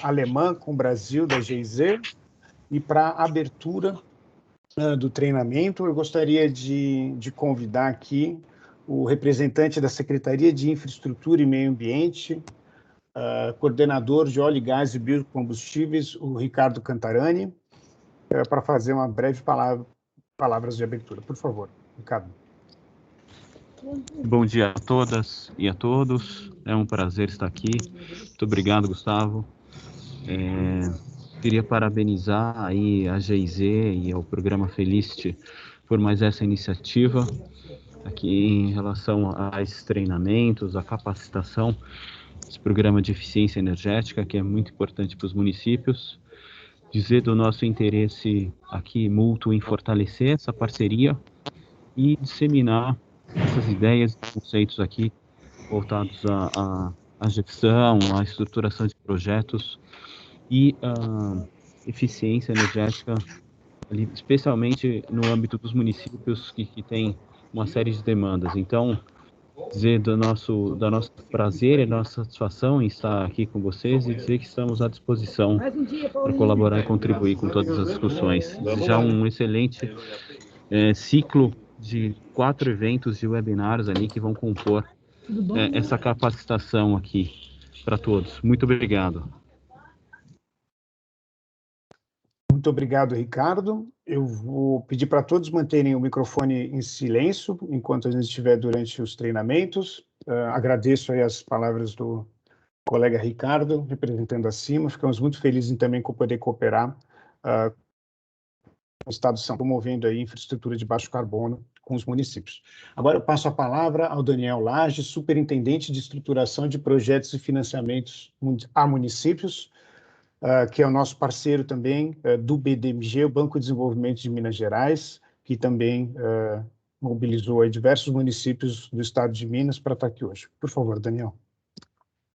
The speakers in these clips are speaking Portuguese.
alemã com o Brasil, da GIZ, e para a abertura do treinamento, eu gostaria de convidar aqui o representante da Secretaria de Infraestrutura e Meio Ambiente, coordenador de óleo, gás e biocombustíveis, o Ricardo Cantarani, para fazer uma breve palavras de abertura. Por favor, Ricardo. Bom dia a todas e a todos. É um prazer estar aqui. Muito obrigado, Gustavo. Queria parabenizar aí a GIZ e ao programa Felicity por mais essa iniciativa aqui em relação a esses treinamentos, a capacitação, esse programa de eficiência energética que é muito importante para os municípios. Dizer do nosso interesse aqui mútuo em fortalecer essa parceria e disseminar essas ideias e conceitos aqui voltados à gestão, à estruturação de projetos e à eficiência energética, ali, especialmente no âmbito dos municípios que têm uma série de demandas. Então, dizer do nosso prazer e nossa satisfação em estar aqui com vocês e dizer que estamos à disposição para colaborar e contribuir com todas as discussões. Desejar um excelente ciclo de 4 eventos de webinars ali que vão compor essa capacitação aqui para todos. Muito obrigado. Muito obrigado, Ricardo. Eu vou pedir para todos manterem o microfone em silêncio enquanto a gente estiver durante os treinamentos. Agradeço aí as palavras do colega Ricardo, representando a CIMA. Ficamos muito felizes em também poder cooperar com o Estado de São Paulo, promovendo aí infraestrutura de baixo carbono com os municípios. Agora eu passo a palavra ao Daniel Lage, superintendente de estruturação de projetos e financiamentos a municípios, que é o nosso parceiro também do BDMG, o Banco de Desenvolvimento de Minas Gerais, que também mobilizou aí diversos municípios do estado de Minas para estar aqui hoje. Por favor, Daniel.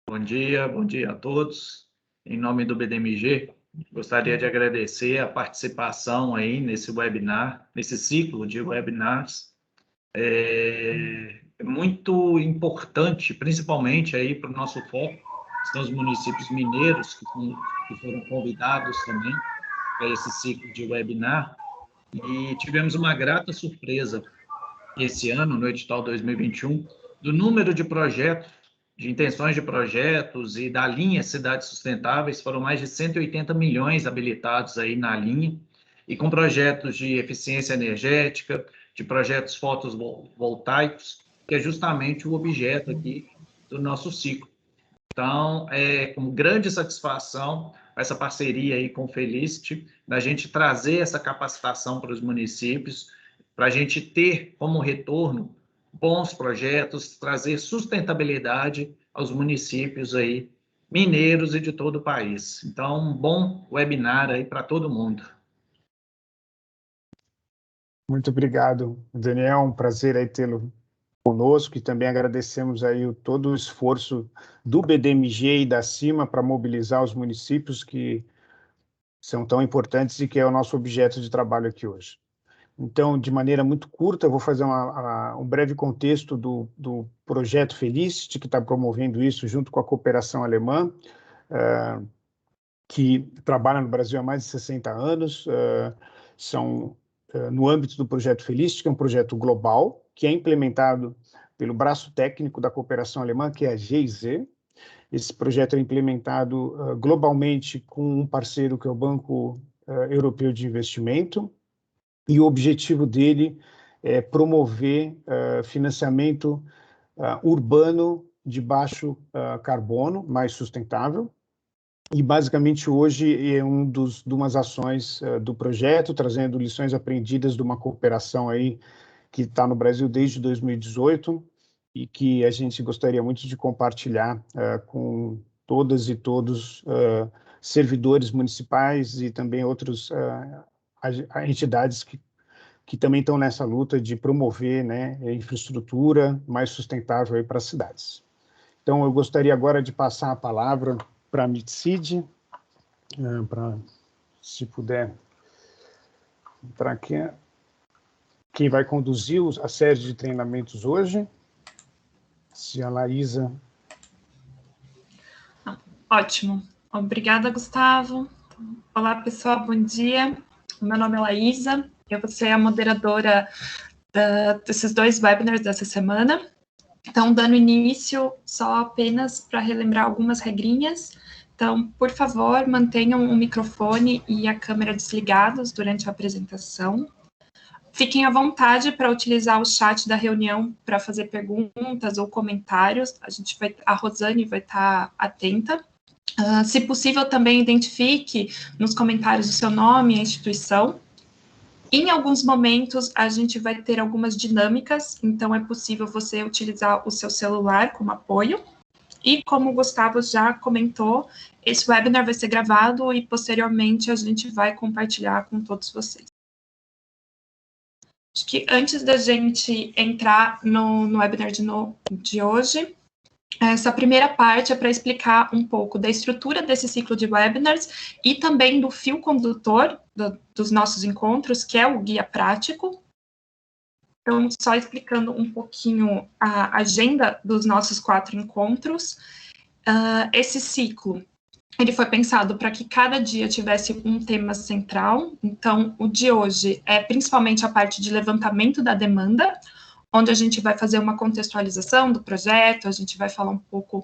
Bom dia a todos. Em nome do BDMG, gostaria de agradecer a participação aí nesse webinar, nesse ciclo de webinars. É muito importante, principalmente aí para o nosso foco, são os municípios mineiros que foram convidados também para esse ciclo de webinar, e tivemos uma grata surpresa esse ano, no edital 2021, do número de projetos, de intenções de projetos e da linha Cidades Sustentáveis. Foram mais de 180 milhões habilitados aí na linha, e com projetos de eficiência energética, de projetos fotovoltaicos, que é justamente o objeto aqui do nosso ciclo. Então, é com grande satisfação essa parceria aí com o Felicity, da gente trazer essa capacitação para os municípios, para a gente ter como retorno bons projetos, trazer sustentabilidade aos municípios aí, mineiros e de todo o país. Então, um bom webinar aí para todo mundo. Muito obrigado, Daniel. Um prazer aí tê-lo conosco, e também agradecemos aí todo o esforço do BDMG e da CIMA para mobilizar os municípios que são tão importantes e que é o nosso objeto de trabalho aqui hoje. Então, de maneira muito curta, eu vou fazer um breve contexto do projeto Felicity, que está promovendo isso junto com a cooperação alemã, que trabalha no Brasil há mais de 60 anos. No âmbito do projeto Felicity, que é um projeto global, que é implementado pelo braço técnico da cooperação alemã, que é a GIZ. Esse projeto é implementado globalmente com um parceiro, que é o Banco Europeu de Investimento, e o objetivo dele é promover financiamento urbano de baixo carbono, mais sustentável. E, basicamente, hoje é de umas ações do projeto, trazendo lições aprendidas de uma cooperação aí que está no Brasil desde 2018 e que a gente gostaria muito de compartilhar com todas e todos servidores municipais e também outras entidades que também estão nessa luta de promover, né, infraestrutura mais sustentável para as cidades. Então, eu gostaria agora de passar a palavra para a Mitsid, se puder entrar aqui, quem vai conduzir a série de treinamentos hoje, se a Laísa... Ótimo. Obrigada, Gustavo. Olá, pessoal, bom dia. Meu nome é Laísa, eu vou ser a moderadora desses 2 webinars dessa semana. Então, dando início, só apenas para relembrar algumas regrinhas. Então, por favor, mantenham o microfone e a câmera desligados durante a apresentação. Fiquem à vontade para utilizar o chat da reunião para fazer perguntas ou comentários. A Rosane vai estar atenta. Se possível, também identifique nos comentários o seu nome e a instituição. Em alguns momentos, a gente vai ter algumas dinâmicas, então é possível você utilizar o seu celular como apoio. E como o Gustavo já comentou, esse webinar vai ser gravado e, posteriormente, a gente vai compartilhar com todos vocês. Acho que antes da gente entrar no webinar de hoje, essa primeira parte é para explicar um pouco da estrutura desse ciclo de webinars e também do fio condutor dos nossos encontros, que é o guia prático. Então, só explicando um pouquinho a agenda dos nossos 4 encontros. Esse ciclo, ele foi pensado para que cada dia tivesse um tema central. Então, o de hoje é principalmente a parte de levantamento da demanda, onde a gente vai fazer uma contextualização do projeto, a gente vai falar um pouco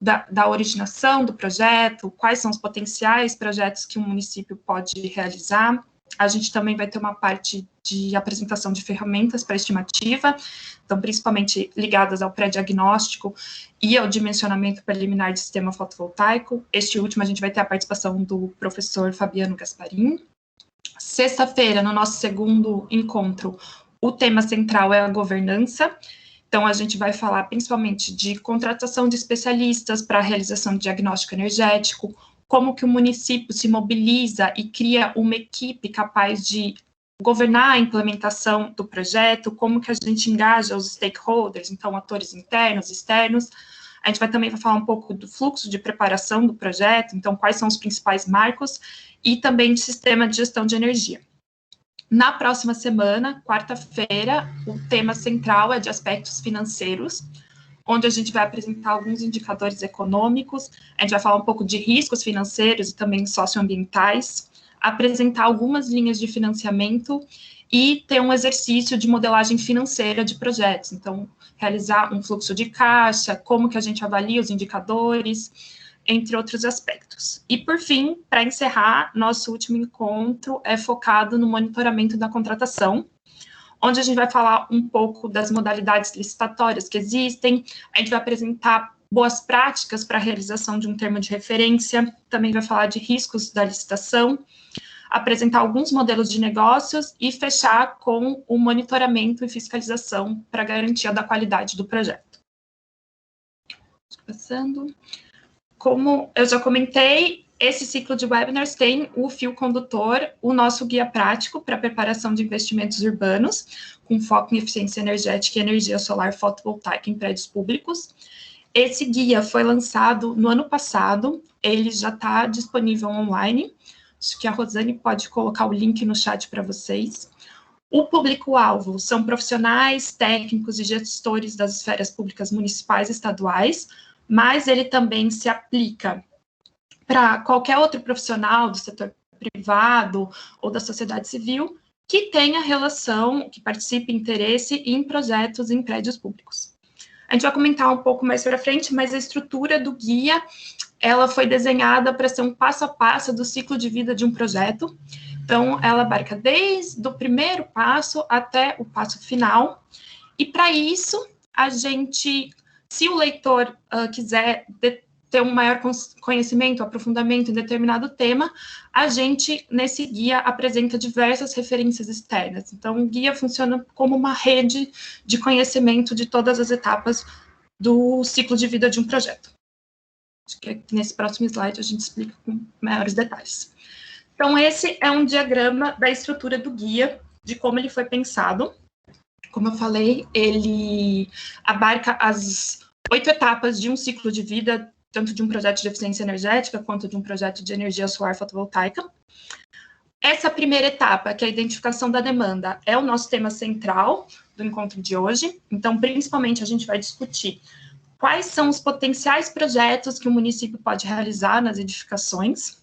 da originação do projeto, quais são os potenciais projetos que um município pode realizar. A gente também vai ter uma parte de apresentação de ferramentas para estimativa, então, principalmente ligadas ao pré-diagnóstico e ao dimensionamento preliminar de sistema fotovoltaico. Este último, a gente vai ter a participação do professor Fabiano Gasparin. Sexta-feira, no nosso segundo encontro, o tema central é a governança. Então, a gente vai falar principalmente de contratação de especialistas para a realização de diagnóstico energético, como que o município se mobiliza e cria uma equipe capaz de governar a implementação do projeto, como que a gente engaja os stakeholders, então atores internos, externos. A gente vai também falar um pouco do fluxo de preparação do projeto, então quais são os principais marcos, e também de sistema de gestão de energia. Na próxima semana, quarta-feira, o tema central é de aspectos financeiros, onde a gente vai apresentar alguns indicadores econômicos, a gente vai falar um pouco de riscos financeiros e também socioambientais, apresentar algumas linhas de financiamento e ter um exercício de modelagem financeira de projetos. Então, realizar um fluxo de caixa, como que a gente avalia os indicadores, entre outros aspectos. E, por fim, para encerrar, nosso último encontro é focado no monitoramento da contratação, onde a gente vai falar um pouco das modalidades licitatórias que existem, a gente vai apresentar boas práticas para a realização de um termo de referência, também vai falar de riscos da licitação, apresentar alguns modelos de negócios e fechar com o monitoramento e fiscalização para garantia da qualidade do projeto. Passando. Como eu já comentei, esse ciclo de webinars tem o fio condutor, o nosso guia prático para preparação de investimentos urbanos, com foco em eficiência energética e energia solar fotovoltaica em prédios públicos. Esse guia foi lançado no ano passado, ele já está disponível online, acho que a Rosane pode colocar o link no chat para vocês. O público-alvo são profissionais, técnicos e gestores das esferas públicas municipais e estaduais, mas ele também se aplica para qualquer outro profissional do setor privado ou da sociedade civil que tenha relação, que participe, interesse em projetos em prédios públicos. A gente vai comentar um pouco mais para frente, mas a estrutura do guia, ela foi desenhada para ser um passo a passo do ciclo de vida de um projeto. Então, ela abarca desde o primeiro passo até o passo final. E, para isso, a gente, se o leitor quiser ter um maior conhecimento, aprofundamento em determinado tema, a gente, nesse guia, apresenta diversas referências externas. Então, o guia funciona como uma rede de conhecimento de todas as etapas do ciclo de vida de um projeto. Acho que nesse próximo slide a gente explica com maiores detalhes. Então, esse é um diagrama da estrutura do guia, de como ele foi pensado. Como eu falei, ele abarca as 8 etapas de um ciclo de vida, tanto de um projeto de eficiência energética, quanto de um projeto de energia solar fotovoltaica. Essa primeira etapa, que é a identificação da demanda, é o nosso tema central do encontro de hoje. Então, principalmente, a gente vai discutir quais são os potenciais projetos que o município pode realizar nas edificações.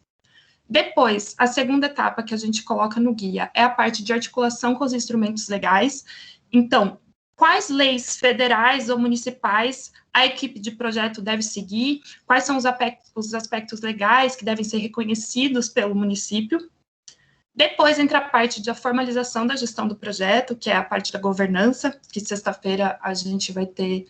Depois, a segunda etapa que a gente coloca no guia é a parte de articulação com os instrumentos legais. Então, quais leis federais ou municipais a equipe de projeto deve seguir, quais são os aspectos legais que devem ser reconhecidos pelo município. Depois entra a parte da formalização da gestão do projeto, que é a parte da governança, que sexta-feira a gente vai ter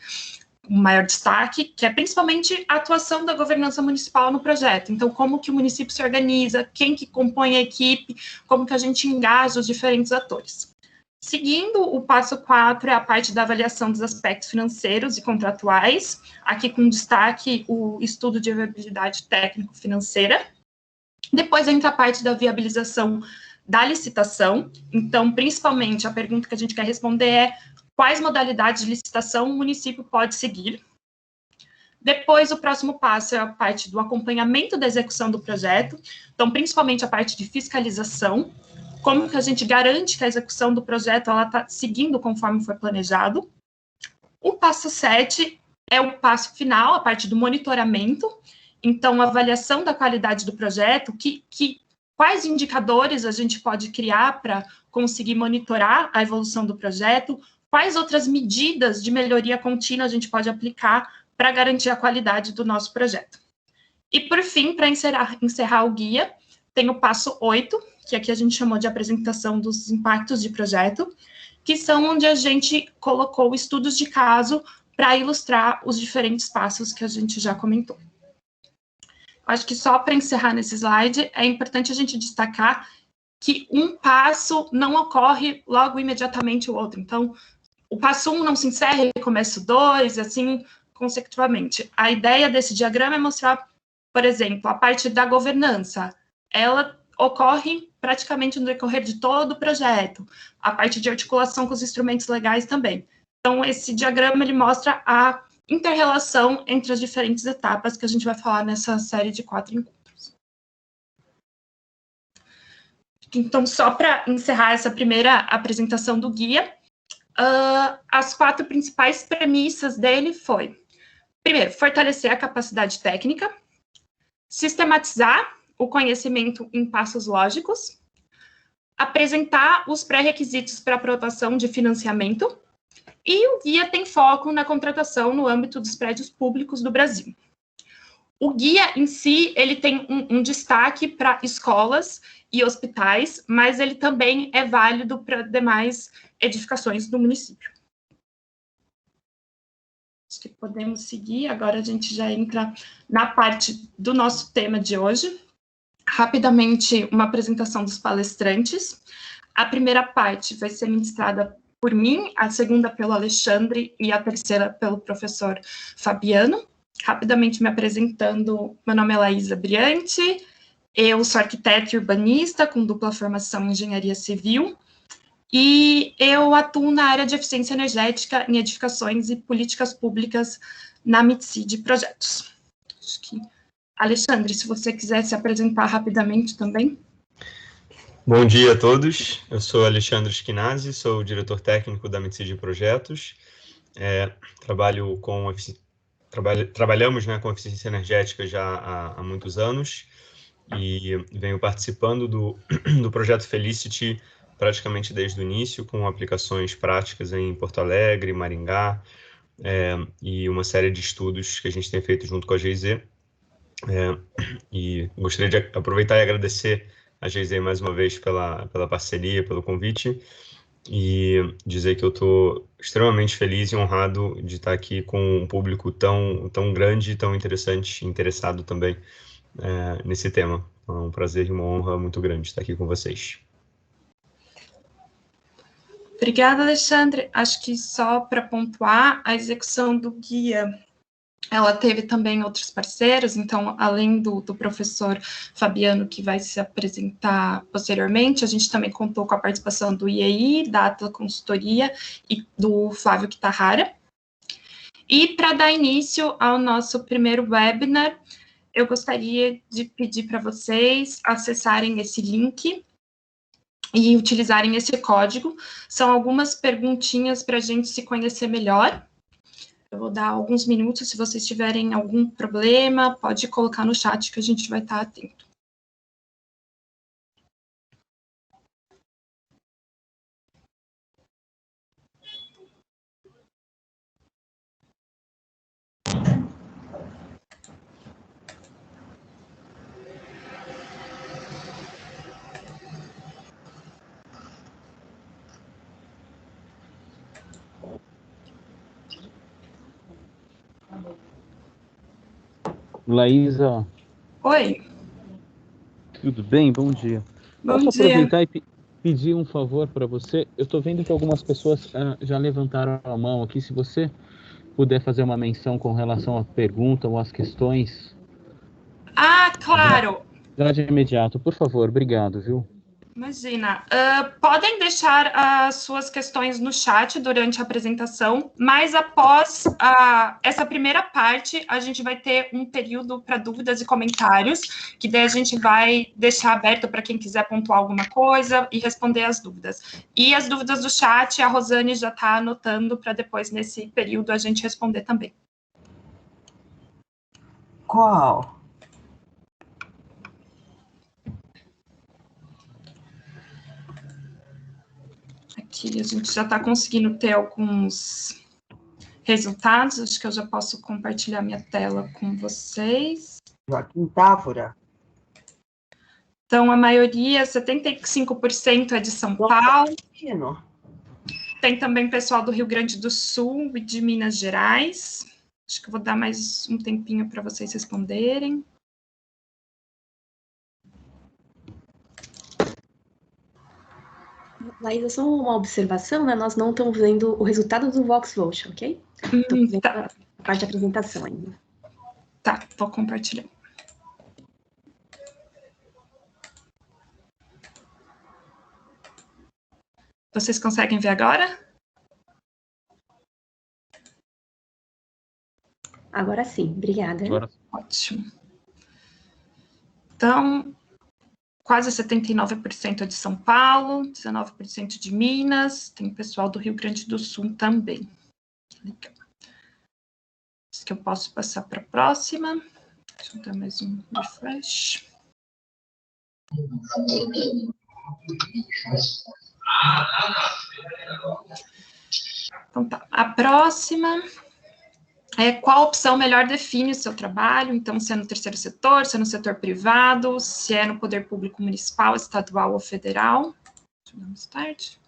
um maior destaque, que é principalmente a atuação da governança municipal no projeto. Então, como que o município se organiza, quem que compõe a equipe, como que a gente engaja os diferentes atores. Seguindo, o passo 4 é a parte da avaliação dos aspectos financeiros e contratuais, aqui com destaque o estudo de viabilidade técnico-financeira. Depois entra a parte da viabilização da licitação. Então, principalmente, a pergunta que a gente quer responder é quais modalidades de licitação o município pode seguir. Depois, o próximo passo é a parte do acompanhamento da execução do projeto. Então, principalmente a parte de fiscalização. Como que a gente garante que a execução do projeto está seguindo conforme foi planejado. O passo 7 é o passo final, a parte do monitoramento. Então, a avaliação da qualidade do projeto, quais indicadores a gente pode criar para conseguir monitorar a evolução do projeto, quais outras medidas de melhoria contínua a gente pode aplicar para garantir a qualidade do nosso projeto. E, por fim, para encerrar o guia, tem o passo 8, que aqui a gente chamou de apresentação dos impactos de projeto, que são onde a gente colocou estudos de caso para ilustrar os diferentes passos que a gente já comentou. Acho que só para encerrar nesse slide, é importante a gente destacar que um passo não ocorre logo imediatamente o outro. Então, o passo 1 não se encerra e começa o 2, assim, consecutivamente. A ideia desse diagrama é mostrar, por exemplo, a parte da governança. Ela ocorre praticamente no decorrer de todo o projeto. A parte de articulação com os instrumentos legais também. Então, esse diagrama, ele mostra a inter-relação entre as diferentes etapas que a gente vai falar nessa série de 4 encontros. Então, só para encerrar essa primeira apresentação do guia, as 4 principais premissas dele foi, primeiro, fortalecer a capacidade técnica, sistematizar o conhecimento em passos lógicos, apresentar os pré-requisitos para aprovação de financiamento, e o guia tem foco na contratação no âmbito dos prédios públicos do Brasil. O guia em si, ele tem um destaque para escolas e hospitais, mas ele também é válido para demais edificações do município. Acho que podemos seguir, agora a gente já entra na parte do nosso tema de hoje. Rapidamente, uma apresentação dos palestrantes. A primeira parte vai ser ministrada por mim, a segunda pelo Alexandre e a terceira pelo professor Fabiano. Rapidamente me apresentando, meu nome é Laísa Briante, eu sou arquiteta e urbanista com dupla formação em engenharia civil e eu atuo na área de eficiência energética em edificações e políticas públicas na MITSI de projetos. Acho que, Alexandre, se você quiser se apresentar rapidamente também. Bom dia a todos, eu sou Alexandre Schinazi, sou o diretor técnico da MITSI de Projetos, trabalhamos com eficiência energética já há muitos anos e venho participando do projeto Felicity praticamente desde o início, com aplicações práticas em Porto Alegre, Maringá e uma série de estudos que a gente tem feito junto com a GIZ. E gostaria de aproveitar e agradecer a GIZ mais uma vez pela parceria, pelo convite, e dizer que eu estou extremamente feliz e honrado de estar aqui com um público tão grande, tão interessante, interessado também nesse tema. É um prazer e uma honra muito grande estar aqui com vocês. Obrigada, Alexandre. Acho que só para pontuar, a execução do guia, ela teve também outros parceiros, então, além do professor Fabiano, que vai se apresentar posteriormente, a gente também contou com a participação do IEI, da Atla Consultoria e do Flávio Kitahara. E para dar início ao nosso primeiro webinar, eu gostaria de pedir para vocês acessarem esse link e utilizarem esse código. São algumas perguntinhas para a gente se conhecer melhor. Eu vou dar alguns minutos, se vocês tiverem algum problema, pode colocar no chat que a gente vai estar atento. Laísa. Oi. Tudo bem? Bom dia. Bom Posso dia. aproveitar e pedir um favor para você? Eu estou vendo que algumas pessoas já levantaram a mão aqui. Se você puder fazer uma menção com relação à pergunta ou às questões. Ah, claro. Já de imediato, por favor. Obrigado, viu? Imagina. Podem deixar as suas questões no chat durante a apresentação, mas após essa primeira parte, a gente vai ter um período para dúvidas e comentários, que daí a gente vai deixar aberto para quem quiser pontuar alguma coisa e responder as dúvidas. E as dúvidas do chat, a Rosane já está anotando para depois, nesse período, a gente responder também. Qual? Aqui a gente já está conseguindo ter alguns resultados, acho que eu já posso compartilhar minha tela com vocês. Joaquim Távora. Então, a maioria, 75% é de São Paulo. Tem também pessoal do Rio Grande do Sul e de Minas Gerais. Acho que eu vou dar mais um tempinho para vocês responderem. Laísa, só uma observação, né? Nós não estamos vendo o resultado do VoxVote, ok? Estou fazendo Tá. a parte da apresentação ainda. Tá, vou compartilhar. Vocês conseguem ver agora? Agora sim, obrigada. Agora. Ótimo. Então, quase 79% é de São Paulo, 19% de Minas, tem pessoal do Rio Grande do Sul também. Legal. Acho que eu posso passar para a próxima. Deixa eu dar mais um refresh. Então tá, a próxima é qual opção melhor define o seu trabalho, então se é no terceiro setor, se é no setor privado, se é no poder público municipal, estadual ou federal. Deixa eu dar um start.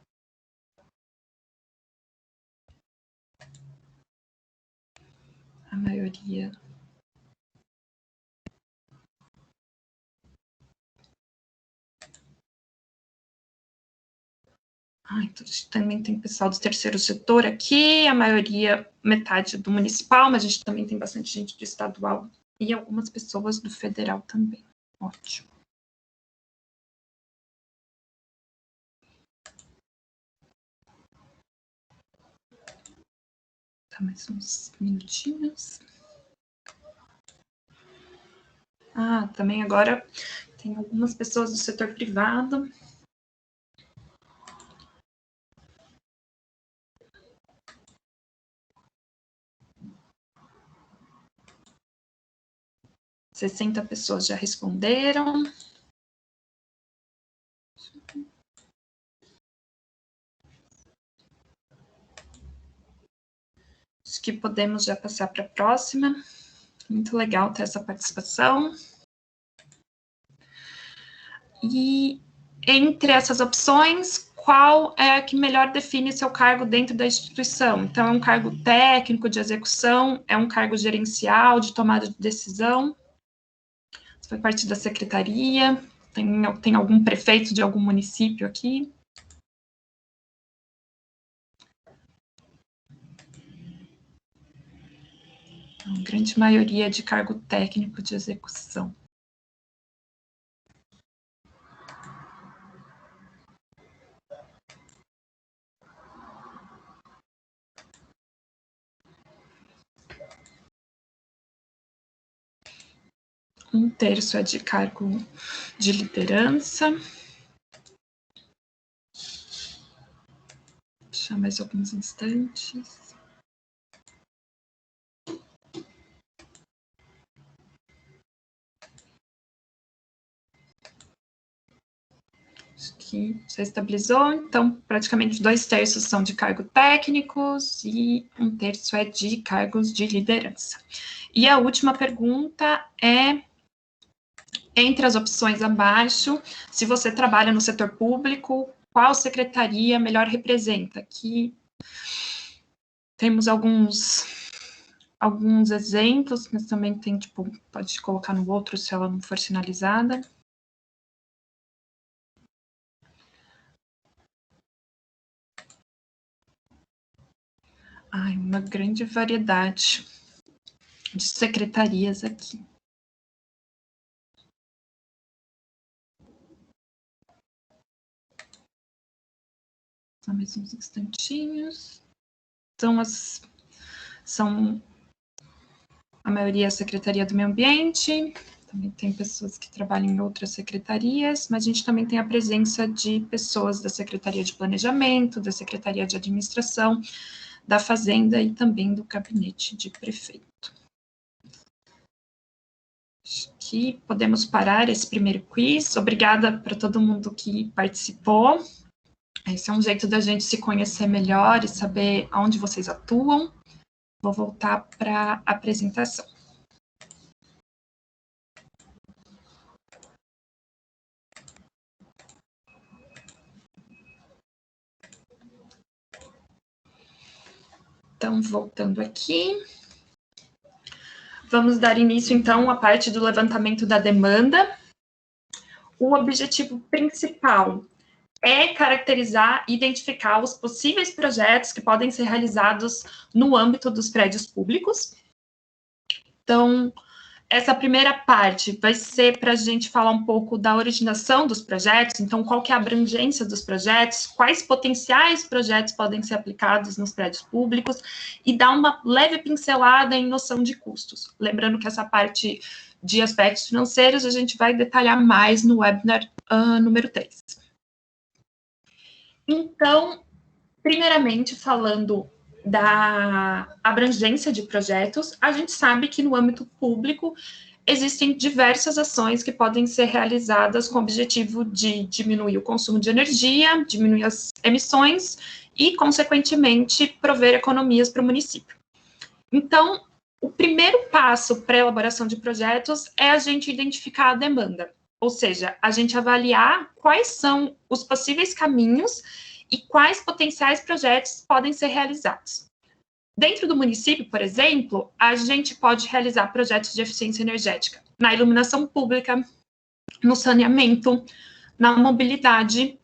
A maioria. Então, também tem pessoal do terceiro setor aqui, a maioria, metade do municipal, mas a gente também tem bastante gente do estadual e algumas pessoas do federal também. Ótimo. Tá, mais uns minutinhos. Também agora tem algumas pessoas do setor privado. (60 pessoas já responderam. Acho que podemos já passar para a próxima. Muito legal ter essa participação. E entre essas opções, qual é a que melhor define seu cargo dentro da instituição? Então, é um cargo técnico de execução, é um cargo gerencial de tomada de decisão? Você foi parte da secretaria? Tem algum prefeito de algum município aqui? A grande maioria de cargo técnico de execução. Um terço é de cargo de liderança. Deixa mais alguns instantes. Acho que já estabilizou. Então, praticamente 2/3 são de cargos técnicos e 1/3 é de cargos de liderança. E a última pergunta é, entre as opções abaixo, se você trabalha no setor público, qual secretaria melhor representa? Aqui temos alguns exemplos, mas também tem, tipo, pode colocar no outro se ela não for sinalizada. Ai, uma grande variedade de secretarias aqui. Só mais uns instantinhos. Então, são a maioria é a Secretaria do Meio Ambiente, também tem pessoas que trabalham em outras secretarias, mas a gente também tem a presença de pessoas da Secretaria de Planejamento, da Secretaria de Administração, da Fazenda e também do Gabinete de Prefeito. Acho que podemos parar esse primeiro quiz. Obrigada para todo mundo que participou. Esse é um jeito da gente se conhecer melhor e saber onde vocês atuam. Vou voltar para a apresentação. Então, voltando aqui. Vamos dar início, então, à parte do levantamento da demanda. O objetivo principal é caracterizar e identificar os possíveis projetos que podem ser realizados no âmbito dos prédios públicos. Então, essa primeira parte vai ser para a gente falar um pouco da originação dos projetos, então qual que é a abrangência dos projetos, quais potenciais projetos podem ser aplicados nos prédios públicos e dar uma leve pincelada em noção de custos. Lembrando que essa parte de aspectos financeiros a gente vai detalhar mais no webinar número 3. Então, primeiramente, falando da abrangência de projetos, a gente sabe que no âmbito público existem diversas ações que podem ser realizadas com o objetivo de diminuir o consumo de energia, diminuir as emissões e, consequentemente, prover economias para o município. Então, o primeiro passo para a elaboração de projetos é a gente identificar a demanda, ou seja, a gente avaliar quais são os possíveis caminhos e quais potenciais projetos podem ser realizados. Dentro do município, por exemplo, a gente pode realizar projetos de eficiência energética na iluminação pública, no saneamento, na mobilidade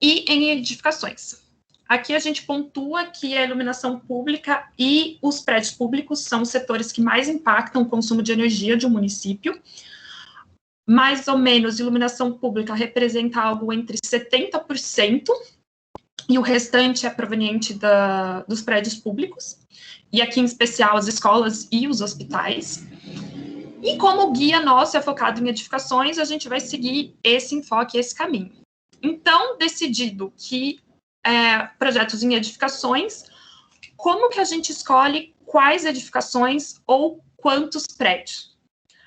e em edificações. Aqui a gente pontua que a iluminação pública e os prédios públicos são os setores que mais impactam o consumo de energia de um município. Mais ou menos, iluminação pública representa algo entre 70%, e o restante é proveniente dos prédios públicos, e aqui em especial as escolas e os hospitais. E como o guia nosso é focado em edificações, a gente vai seguir esse enfoque, esse caminho. Então, decidido que projetos em edificações, como que a gente escolhe quais edificações ou quantos prédios?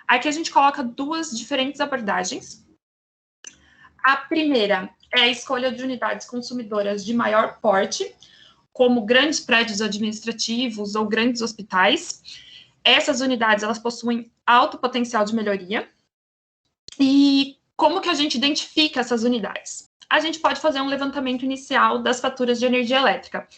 Aqui a gente coloca duas diferentes abordagens. A primeira é a escolha de unidades consumidoras de maior porte, como grandes prédios administrativos ou grandes hospitais. Essas unidades, elas possuem alto potencial de melhoria. E como que a gente identifica essas unidades? A gente pode fazer um levantamento inicial das faturas de energia elétrica,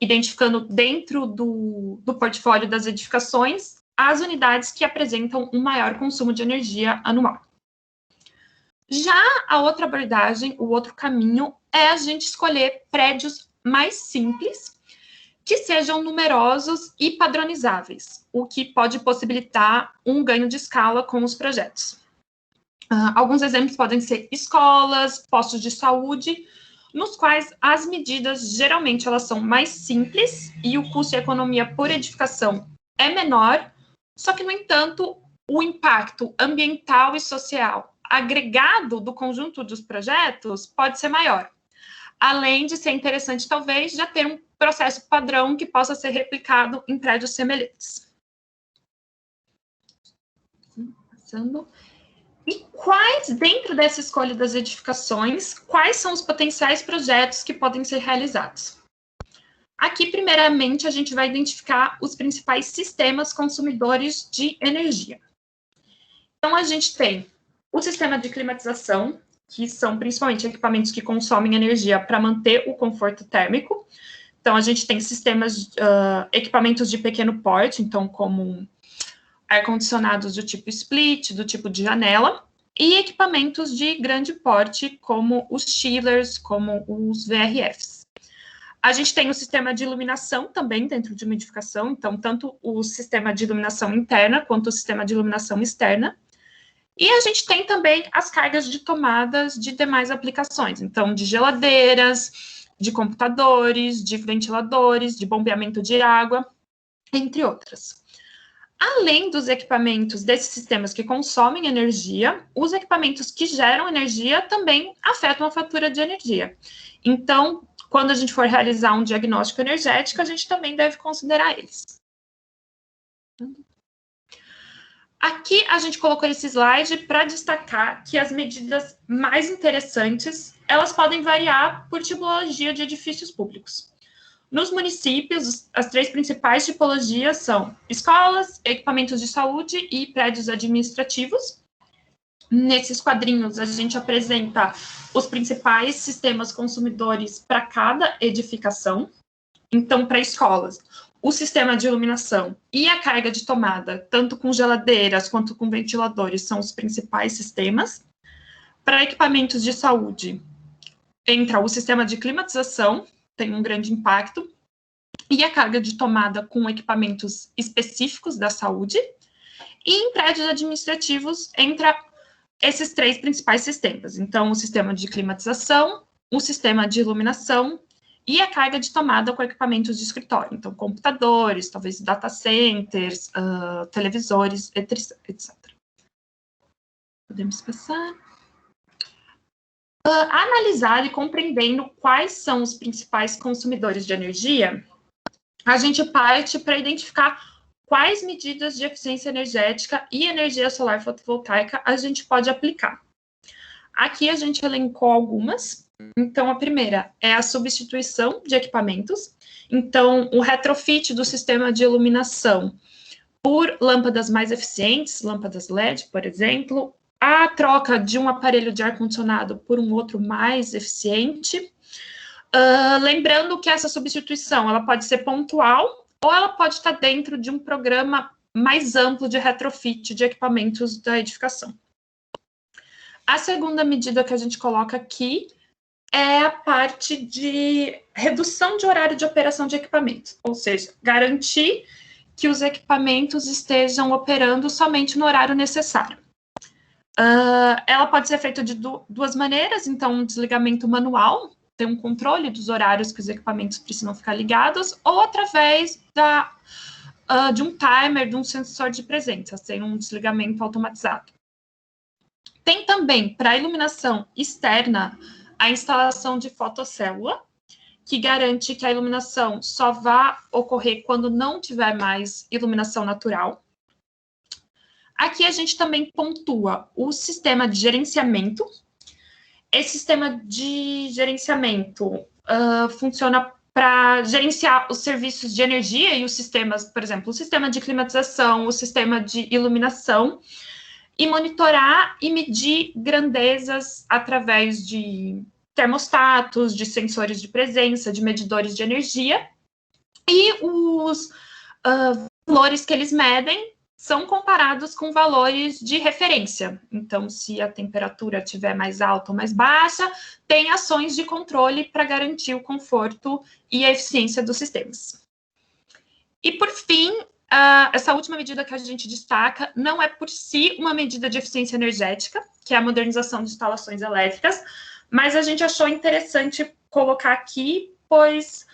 identificando dentro do portfólio das edificações as unidades que apresentam um maior consumo de energia anual. Já a outra abordagem, o outro caminho, é a gente escolher prédios mais simples, que sejam numerosos e padronizáveis, o que pode possibilitar um ganho de escala com os projetos. Alguns exemplos podem ser escolas, postos de saúde, nos quais as medidas, geralmente, elas são mais simples e o custo e a economia por edificação é menor, só que, no entanto, o impacto ambiental e social agregado do conjunto dos projetos pode ser maior. Além de ser interessante, talvez, já ter um processo padrão que possa ser replicado em prédios semelhantes. Passando. E quais, dentro dessa escolha das edificações, quais são os potenciais projetos que podem ser realizados? Aqui, primeiramente, a gente vai identificar os principais sistemas consumidores de energia. Então, a gente tem o sistema de climatização, que são principalmente equipamentos que consomem energia para manter o conforto térmico. Então, a gente tem sistemas, equipamentos de pequeno porte, então, como ar-condicionados do tipo split, do tipo de janela, e equipamentos de grande porte, como os chillers, como os VRFs. A gente tem o sistema de iluminação também dentro de uma edificação, então, tanto o sistema de iluminação interna, quanto o sistema de iluminação externa. E a gente tem também as cargas de tomadas de demais aplicações, então, de geladeiras, de computadores, de ventiladores, de bombeamento de água, entre outras. Além dos equipamentos desses sistemas que consomem energia, os equipamentos que geram energia também afetam a fatura de energia. Então, quando a gente for realizar um diagnóstico energético, a gente também deve considerar eles. Aqui a gente colocou esse slide para destacar que as medidas mais interessantes, elas podem variar por tipologia de edifícios públicos. Nos municípios, as 3 principais tipologias são escolas, equipamentos de saúde e prédios administrativos. Nesses quadrinhos, a gente apresenta os principais sistemas consumidores para cada edificação. Então, para escolas, o sistema de iluminação e a carga de tomada, tanto com geladeiras quanto com ventiladores, são os principais sistemas. Para equipamentos de saúde, entra o sistema de climatização, tem um grande impacto, e a carga de tomada com equipamentos específicos da saúde. E em prédios administrativos, entra esses 3 principais sistemas. Então, o sistema de climatização, o sistema de iluminação e a carga de tomada com equipamentos de escritório. Então, computadores, talvez data centers, televisores, etc. Podemos passar. Analisar e compreendendo quais são os principais consumidores de energia, a gente parte para identificar quais medidas de eficiência energética e energia solar fotovoltaica a gente pode aplicar. Aqui a gente elencou algumas. Então, a primeira é a substituição de equipamentos. Então, o retrofit do sistema de iluminação por lâmpadas mais eficientes, lâmpadas LED, por exemplo, a troca de um aparelho de ar-condicionado por um outro mais eficiente. Lembrando que essa substituição ela pode ser pontual ou ela pode estar dentro de um programa mais amplo de retrofit de equipamentos da edificação. A segunda medida que a gente coloca aqui é a parte de redução de horário de operação de equipamentos, ou seja, garantir que os equipamentos estejam operando somente no horário necessário. Ela pode ser feita de 2 maneiras, então um desligamento manual, ter um controle dos horários que os equipamentos precisam ficar ligados, ou através de um timer, de um sensor de presença, sem um desligamento automatizado. Tem também, para a iluminação externa, a instalação de fotocélula, que garante que a iluminação só vá ocorrer quando não tiver mais iluminação natural. Aqui a gente também pontua o sistema de gerenciamento. Esse sistema de gerenciamento funciona para gerenciar os serviços de energia e os sistemas, por exemplo, o sistema de climatização, o sistema de iluminação, e monitorar e medir grandezas através de termostatos, de sensores de presença, de medidores de energia, e os valores que eles medem são comparados com valores de referência. Então, se a temperatura estiver mais alta ou mais baixa, tem ações de controle para garantir o conforto e a eficiência dos sistemas. E, por fim, essa última medida que a gente destaca não é por si uma medida de eficiência energética, que é a modernização de instalações elétricas, mas a gente achou interessante colocar aqui, pois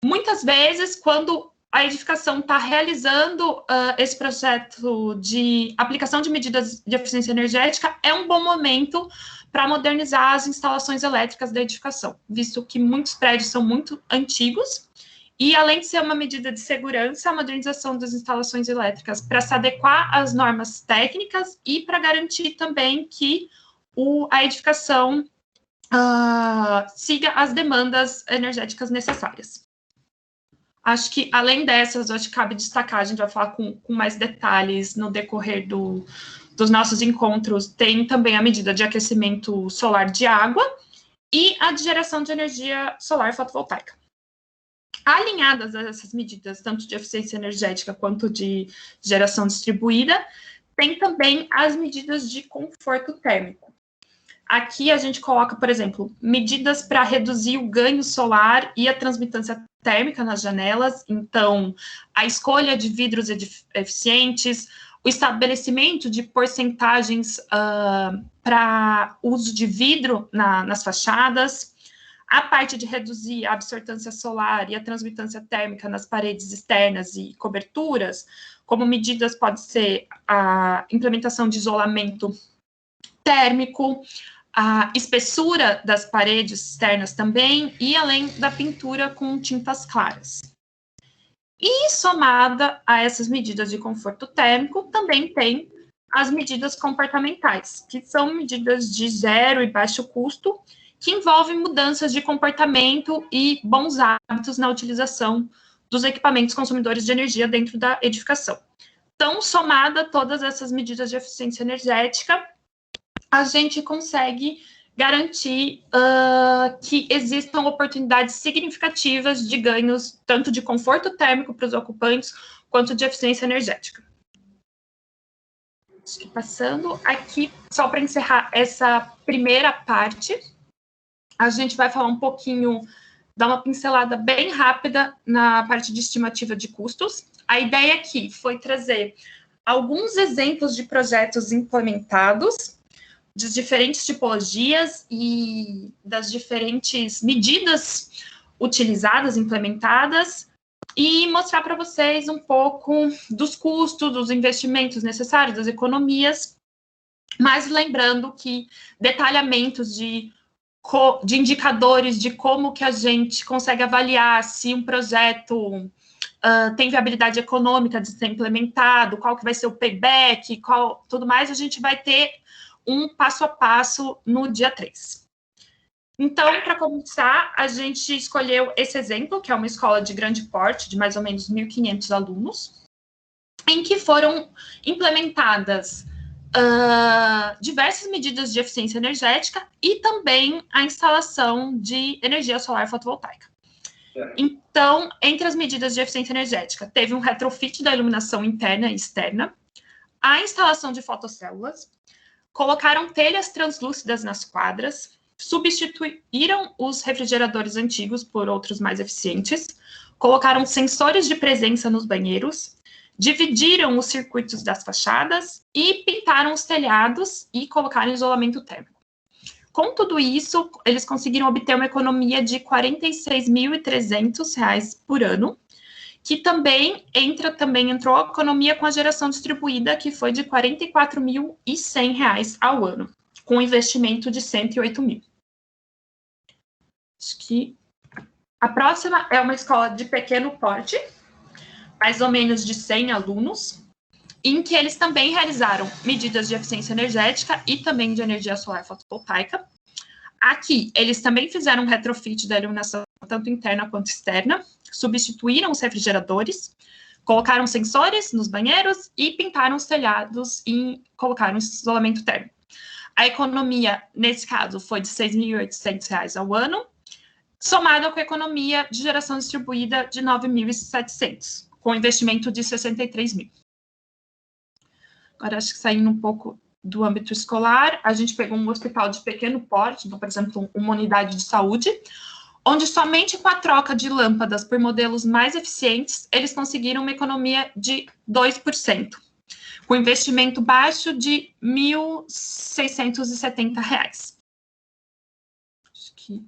muitas vezes, quando a edificação está realizando esse projeto de aplicação de medidas de eficiência energética, é um bom momento para modernizar as instalações elétricas da edificação, visto que muitos prédios são muito antigos E, além de ser uma medida de segurança, a modernização das instalações elétricas para se adequar às normas técnicas e para garantir também que a edificação siga as demandas energéticas necessárias. Acho que, além dessas, acho que cabe destacar, a gente vai falar com mais detalhes no decorrer dos nossos encontros, tem também a medida de aquecimento solar de água e a de geração de energia solar fotovoltaica. Alinhadas a essas medidas, tanto de eficiência energética quanto de geração distribuída, tem também as medidas de conforto térmico. Aqui a gente coloca, por exemplo, medidas para reduzir o ganho solar e a transmitância térmica nas janelas, então, a escolha de vidros eficientes, o estabelecimento de porcentagens para uso de vidro nas fachadas, a parte de reduzir a absortância solar e a transmitância térmica nas paredes externas e coberturas, como medidas pode ser a implementação de isolamento térmico, a espessura das paredes externas também, e além da pintura com tintas claras. E, somada a essas medidas de conforto térmico, também tem as medidas comportamentais, que são medidas de zero e baixo custo, que envolvem mudanças de comportamento e bons hábitos na utilização dos equipamentos consumidores de energia dentro da edificação. Então, somada a todas essas medidas de eficiência energética, a gente consegue garantir que existam oportunidades significativas de ganhos, tanto de conforto térmico para os ocupantes, quanto de eficiência energética. Passando aqui, só para encerrar essa primeira parte, a gente vai falar um pouquinho, dar uma pincelada bem rápida na parte de estimativa de custos. A ideia aqui foi trazer alguns exemplos de projetos implementados, de diferentes tipologias e das diferentes medidas utilizadas, implementadas, e mostrar para vocês um pouco dos custos, dos investimentos necessários, das economias, mas lembrando que detalhamentos de indicadores de como que a gente consegue avaliar se um projeto tem viabilidade econômica de ser implementado, qual que vai ser o payback, tudo mais, a gente vai ter um passo a passo no dia 3. Então, para começar, a gente escolheu esse exemplo, que é uma escola de grande porte, de mais ou menos 1.500 alunos, em que foram implementadas diversas medidas de eficiência energética e também a instalação de energia solar fotovoltaica. Então, entre as medidas de eficiência energética, teve um retrofit da iluminação interna e externa, a instalação de fotocélulas, colocaram telhas translúcidas nas quadras, substituíram os refrigeradores antigos por outros mais eficientes, colocaram sensores de presença nos banheiros, dividiram os circuitos das fachadas e pintaram os telhados e colocaram isolamento térmico. Com tudo isso, eles conseguiram obter uma economia de R$ 46.300 por ano, que também entrou a economia com a geração distribuída, que foi de R$ 44.100 ao ano, com um investimento de R$ 108 mil. Acho que a próxima é uma escola de pequeno porte, mais ou menos de 100 alunos, em que eles também realizaram medidas de eficiência energética e também de energia solar fotovoltaica. Aqui, eles também fizeram um retrofit da iluminação, tanto interna quanto externa, substituíram os refrigeradores, colocaram sensores nos banheiros e pintaram os telhados e colocaram isolamento térmico. A economia, nesse caso, foi de R$ 6.800 ao ano, somada com a economia de geração distribuída de R$ 9.700, com investimento de R$ 63 mil. Agora, acho que saindo um pouco do âmbito escolar, a gente pegou um hospital de pequeno porte, então, por exemplo, uma unidade de saúde, onde somente com a troca de lâmpadas por modelos mais eficientes, eles conseguiram uma economia de 2%, com investimento baixo de R$ 1.670. Acho que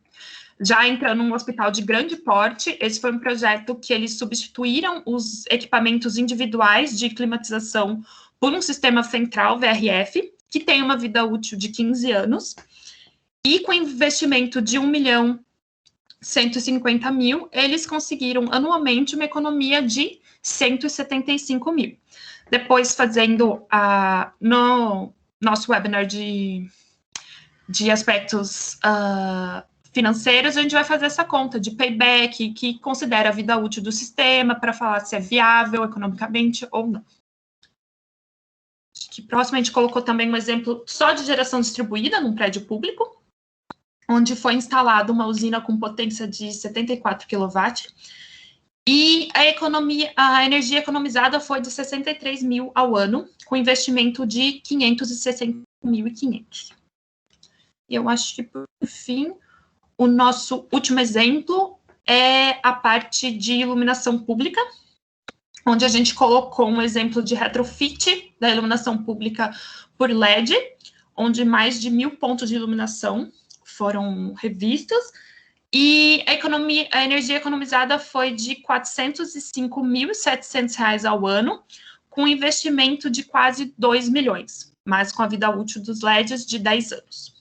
já entrando num hospital de grande porte, esse foi um projeto que eles substituíram os equipamentos individuais de climatização por um sistema central VRF, que tem uma vida útil de 15 anos, e com investimento de R$ 150 mil, eles conseguiram anualmente uma economia de 175 mil. Depois, fazendo no nosso webinar de aspectos financeiros, a gente vai fazer essa conta de payback, que considera a vida útil do sistema, para falar se é viável economicamente ou não. Acho que próximo a gente colocou também um exemplo só de geração distribuída num prédio público, onde foi instalada uma usina com potência de 74 kW, e a energia economizada foi de 63 mil ao ano, com investimento de 560.500. Eu acho que, por fim, o nosso último exemplo é a parte de iluminação pública, onde a gente colocou um exemplo de retrofit da iluminação pública por LED, onde mais de 1.000 pontos de iluminação foram revistos, e a energia economizada foi de R$ 405.700 ao ano, com investimento de quase 2 milhões, mas com a vida útil dos LEDs de 10 anos.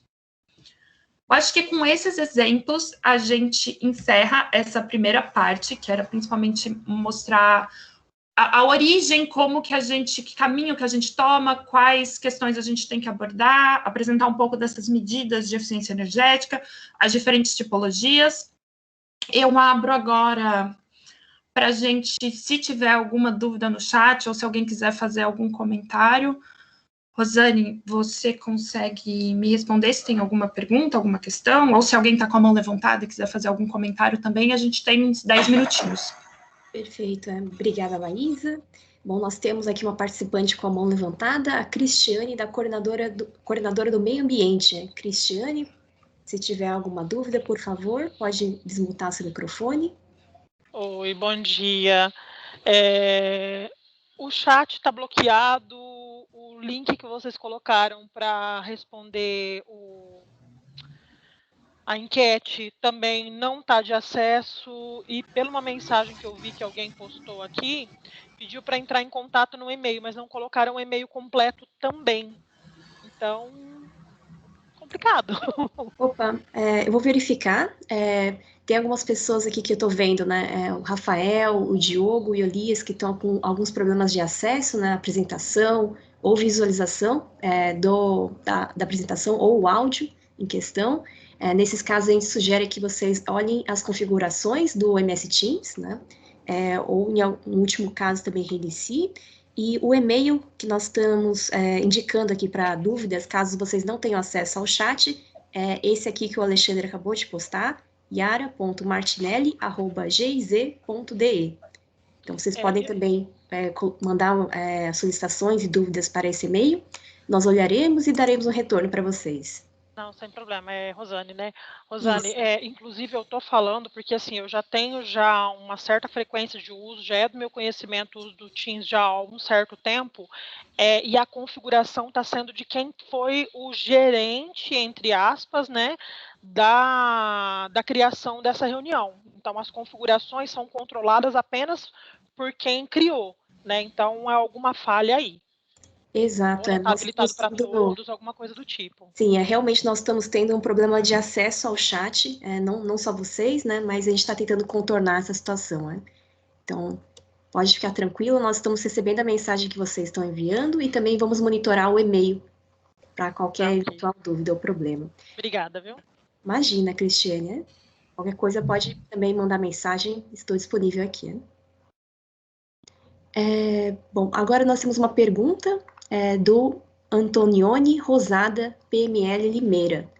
Eu acho que com esses exemplos a gente encerra essa primeira parte, que era principalmente mostrar a origem, que caminho que a gente toma, quais questões a gente tem que abordar, apresentar um pouco dessas medidas de eficiência energética, as diferentes tipologias. Eu abro agora para a gente, se tiver alguma dúvida no chat, ou se alguém quiser fazer algum comentário. Rosane, você consegue me responder se tem alguma pergunta, alguma questão, ou se alguém está com a mão levantada e quiser fazer algum comentário também, a gente tem uns 10 minutinhos. Perfeito, obrigada, Maísa. Bom, nós temos aqui uma participante com a mão levantada, a Cristiane, da coordenadora do Meio Ambiente. Cristiane, se tiver alguma dúvida, por favor, pode desmutar seu microfone. Oi, bom dia. O chat está bloqueado, o link que vocês colocaram para responder a enquete também não está de acesso, e pela uma mensagem que eu vi que alguém postou aqui, pediu para entrar em contato no e-mail, mas não colocaram o e-mail completo também. Então, complicado. Opa, eu vou verificar. Tem algumas pessoas aqui que eu estou vendo, né? O Rafael, o Diogo e o Elias, que estão com alguns problemas de acesso na apresentação ou visualização da apresentação ou o áudio em questão. Nesses casos, a gente sugere que vocês olhem as configurações do MS Teams, né? Ou, no último caso, também reinicie. E o e-mail que nós estamos indicando aqui para dúvidas, caso vocês não tenham acesso ao chat, é esse aqui que o Alexandre acabou de postar, yara.martinelli@giz.de. Então, vocês podem também mandar solicitações e dúvidas para esse e-mail. Nós olharemos e daremos um retorno para vocês. Não, sem problema, é Rosane, né? Rosane, inclusive eu estou falando porque assim, eu já tenho uma certa frequência de uso, já é do meu conhecimento o uso do Teams já há um certo tempo, e a configuração está sendo de quem foi o gerente, entre aspas, né, da criação dessa reunião. Então, as configurações são controladas apenas por quem criou, né? Então, é alguma falha aí. Exato. Ou não está habilitado para todos, alguma coisa do tipo. Sim, realmente nós estamos tendo um problema de acesso ao chat, não só vocês, né, mas a gente está tentando contornar essa situação, né? Então, pode ficar tranquilo, nós estamos recebendo a mensagem que vocês estão enviando e também vamos monitorar o e-mail para qualquer eventual dúvida ou problema. Obrigada, viu? Imagina, Cristiane, né? Qualquer coisa pode também mandar mensagem, estou disponível aqui, né? Bom, agora nós temos uma pergunta do Antonione Rosada, PML Limeira.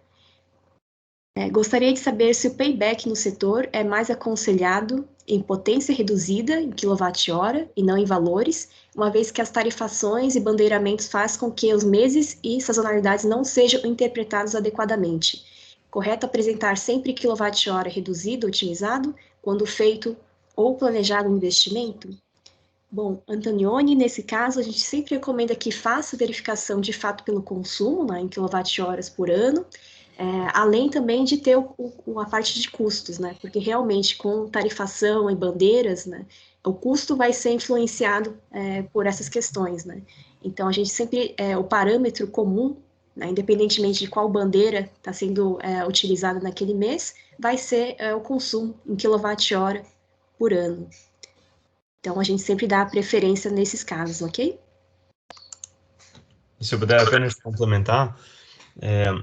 Gostaria de saber se o payback no setor é mais aconselhado em potência reduzida, em kWh, e não em valores, uma vez que as tarifações e bandeiramentos fazem com que os meses e sazonalidades não sejam interpretados adequadamente. Correto apresentar sempre kWh reduzido, otimizado, quando feito ou planejado um investimento? Bom, Antonione, nesse caso, a gente sempre recomenda que faça verificação de fato pelo consumo, né, em kWh por ano, além também de ter a parte de custos, né, porque realmente com tarifação e bandeiras, né, o custo vai ser influenciado por essas questões, né. Então, a gente sempre, o parâmetro comum né, independentemente de qual bandeira está sendo utilizada naquele mês, vai ser o consumo em quilowatt-hora por ano. Então, a gente sempre dá preferência nesses casos, ok? Se eu puder apenas complementar,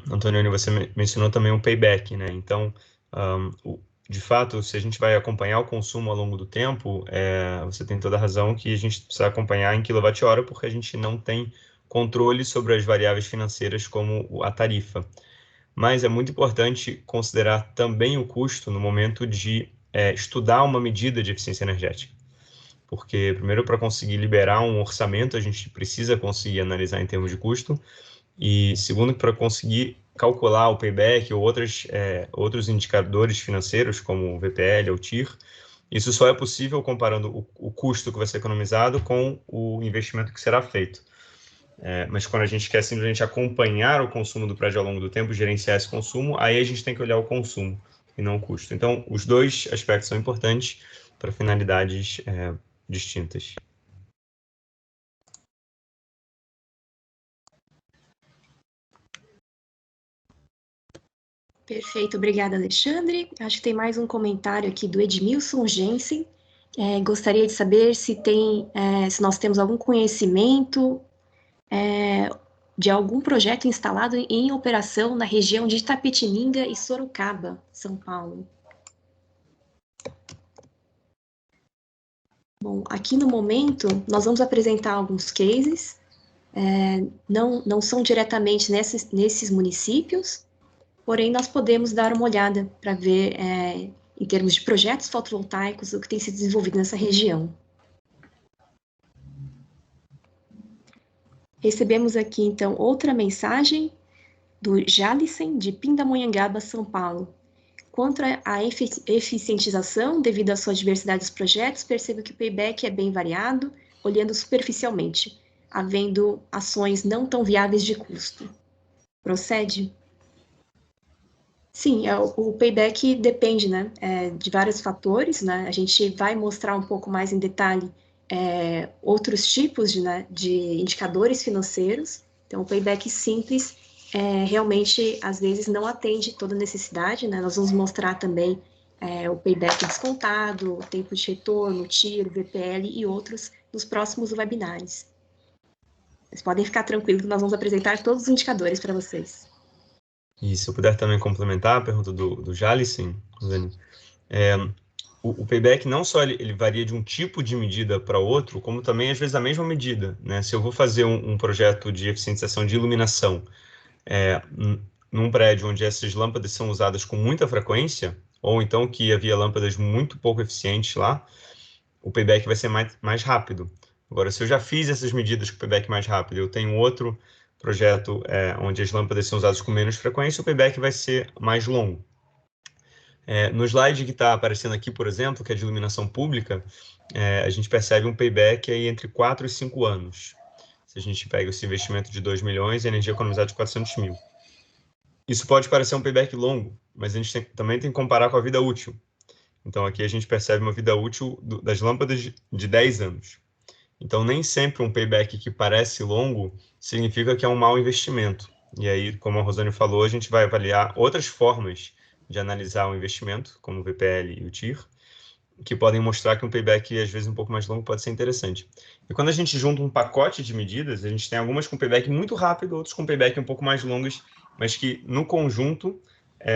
Antônio, você mencionou também o payback, né? Então, de fato, se a gente vai acompanhar o consumo ao longo do tempo, você tem toda a razão que a gente precisa acompanhar em quilowatt-hora, porque a gente não tem controle sobre as variáveis financeiras como a tarifa. Mas é muito importante considerar também o custo no momento de estudar uma medida de eficiência energética. Porque, primeiro, para conseguir liberar um orçamento, a gente precisa conseguir analisar em termos de custo, e segundo, para conseguir calcular o payback ou outros indicadores financeiros, como o VPL ou TIR, isso só é possível comparando o custo que vai ser economizado com o investimento que será feito. Mas quando a gente quer simplesmente acompanhar o consumo do prédio ao longo do tempo, gerenciar esse consumo, aí a gente tem que olhar o consumo e não o custo. Então, os dois aspectos são importantes para finalidades distintas. Perfeito, obrigada, Alexandre. Acho que tem mais um comentário aqui do Edmilson Jensen. Gostaria de saber se nós temos algum conhecimento de algum projeto instalado em operação na região de Itapetininga e Sorocaba, São Paulo. Bom, aqui no momento, nós vamos apresentar alguns cases, não são diretamente nesses municípios, porém nós podemos dar uma olhada para ver, em termos de projetos fotovoltaicos, o que tem sido desenvolvido nessa região. Recebemos aqui, então, outra mensagem do Jalicen, de Pindamonhangaba, São Paulo. Quanto à eficientização, devido à sua diversidade dos projetos, percebo que o payback é bem variado, olhando superficialmente, havendo ações não tão viáveis de custo. Procede? Sim, o payback depende, né, de vários fatores, né? A gente vai mostrar um pouco mais em detalhe outros tipos de indicadores financeiros. Então, o payback simples realmente, às vezes, não atende toda a necessidade, né? Nós vamos mostrar também o payback descontado, o tempo de retorno, o TIR, o VPL e outros nos próximos webinars. Vocês podem ficar tranquilos que nós vamos apresentar todos os indicadores para vocês. E se eu puder também complementar a pergunta do Jalicen, Rosane, o payback não só ele varia de um tipo de medida para outro, como também, às vezes, a mesma medida, né? Se eu vou fazer um projeto de eficientização de iluminação num prédio onde essas lâmpadas são usadas com muita frequência, ou então que havia lâmpadas muito pouco eficientes lá, o payback vai ser mais rápido. Agora, se eu já fiz essas medidas com o payback mais rápido, eu tenho outro projeto onde as lâmpadas são usadas com menos frequência, o payback vai ser mais longo. No slide que está aparecendo aqui, por exemplo, que é de iluminação pública, a gente percebe um payback aí entre 4 e 5 anos. Se a gente pega esse investimento de 2 milhões e a energia economizada de 400 mil. Isso pode parecer um payback longo, mas a gente também tem que comparar com a vida útil. Então, aqui a gente percebe uma vida útil das lâmpadas de 10 anos. Então, nem sempre um payback que parece longo significa que é um mau investimento. E aí, como a Rosane falou, a gente vai avaliar outras formas de analisar o investimento, como o VPL e o TIR, que podem mostrar que um payback, às vezes, um pouco mais longo pode ser interessante. E quando a gente junta um pacote de medidas, a gente tem algumas com payback muito rápido, outros com payback um pouco mais longas, mas que, no conjunto,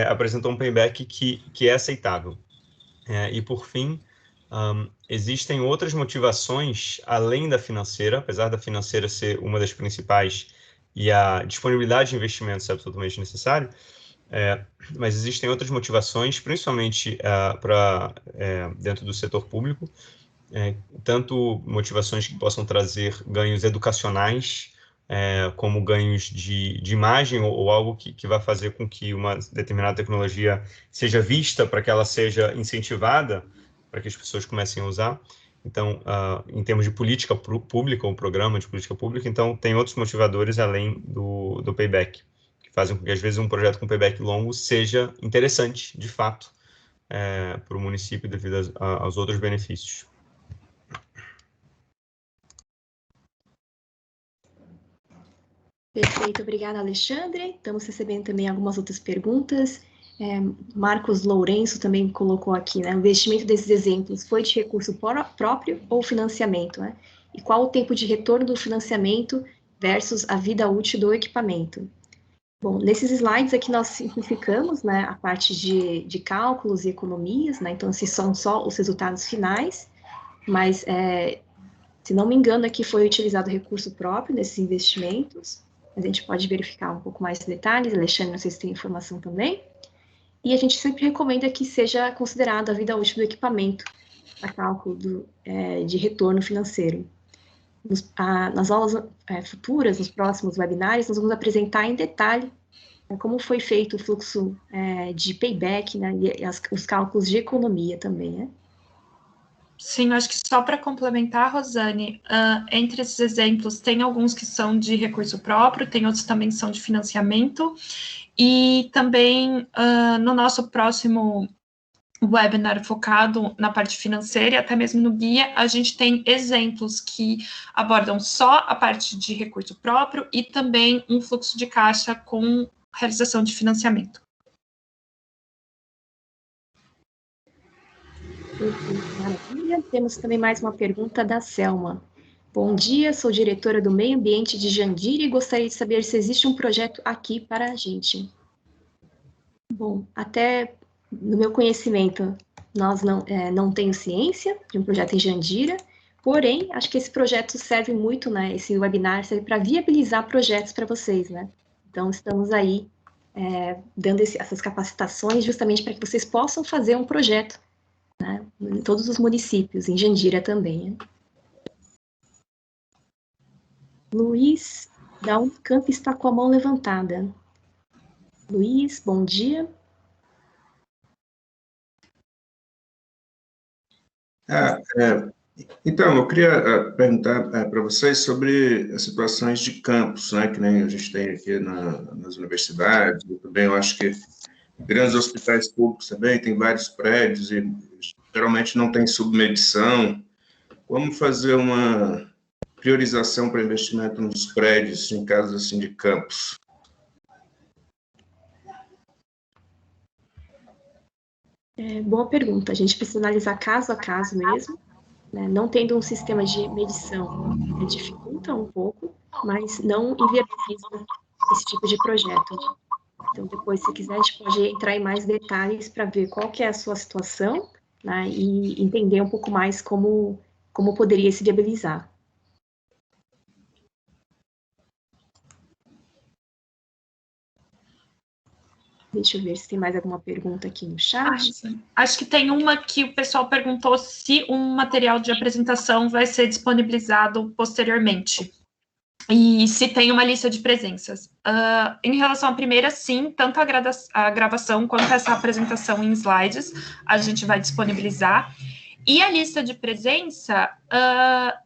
apresentam um payback que é aceitável. E, por fim, existem outras motivações além da financeira, apesar da financeira ser uma das principais e a disponibilidade de investimentos é absolutamente necessário, mas existem outras motivações, principalmente dentro do setor público, tanto motivações que possam trazer ganhos educacionais, como ganhos de imagem ou algo que vai fazer com que uma determinada tecnologia seja vista para que ela seja incentivada, para que as pessoas comecem a usar. Então, em termos de política pública, ou programa de política pública, então tem outros motivadores além do payback, que fazem com que, às vezes, um projeto com payback longo seja interessante, de fato, para o município devido aos outros benefícios. Perfeito, obrigada, Alexandre. Estamos recebendo também algumas outras perguntas. Marcos Lourenço também colocou aqui, né? O investimento desses exemplos foi de recurso próprio ou financiamento, né? E qual o tempo de retorno do financiamento versus a vida útil do equipamento? Bom, nesses slides aqui nós simplificamos, né, a parte de cálculos e economias, né? Então, esses são só os resultados finais, mas, se não me engano, aqui foi utilizado recurso próprio nesses investimentos. A gente pode verificar um pouco mais de detalhes. Alexandre, não sei se tem informação também. E a gente sempre recomenda que seja considerada a vida útil do equipamento para cálculo de retorno financeiro. Nas aulas futuras, nos próximos webinários, nós vamos apresentar em detalhe como foi feito o fluxo de payback, né, e os cálculos de economia também, né? Sim, acho que só para complementar, Rosane, entre esses exemplos, tem alguns que são de recurso próprio, tem outros também que são de financiamento, e também no nosso próximo webinar focado na parte financeira e até mesmo no guia, a gente tem exemplos que abordam só a parte de recurso próprio e também um fluxo de caixa com realização de financiamento. Maravilha. Temos também mais uma pergunta da Selma. Bom dia, sou diretora do Meio Ambiente de Jandira e gostaria de saber se existe um projeto aqui para a gente. Bom, até no meu conhecimento, nós não temos ciência de um projeto em Jandira, porém, acho que esse projeto serve muito, né? Esse webinar serve para viabilizar projetos para vocês, né? Então, estamos aí dando essas capacitações justamente para que vocês possam fazer um projeto, né, em todos os municípios, em Jandira também. Né? Luiz, da Unicamp, está com a mão levantada. Luiz, bom dia. Então, eu queria perguntar para vocês sobre as situações de campus, né, que nem a gente tem aqui nas universidades, e também eu acho que grandes hospitais públicos também tem vários prédios e geralmente não tem submedição. Como fazer uma priorização para investimento nos prédios, em casos assim de campus? Boa pergunta. A gente precisa analisar caso a caso mesmo, né? Não tendo um sistema de medição dificulta um pouco, mas não inviabiliza esse tipo de projeto. Então, depois, se quiser, a gente pode entrar em mais detalhes para ver qual que é a sua situação, né, e entender um pouco mais como poderia se viabilizar. Deixa eu ver se tem mais alguma pergunta aqui no chat. Acho que tem uma que o pessoal perguntou se um material de apresentação vai ser disponibilizado posteriormente. E se tem uma lista de presenças. Em relação à primeira, sim, tanto a gravação quanto essa apresentação em slides, a gente vai disponibilizar. E a lista de presença,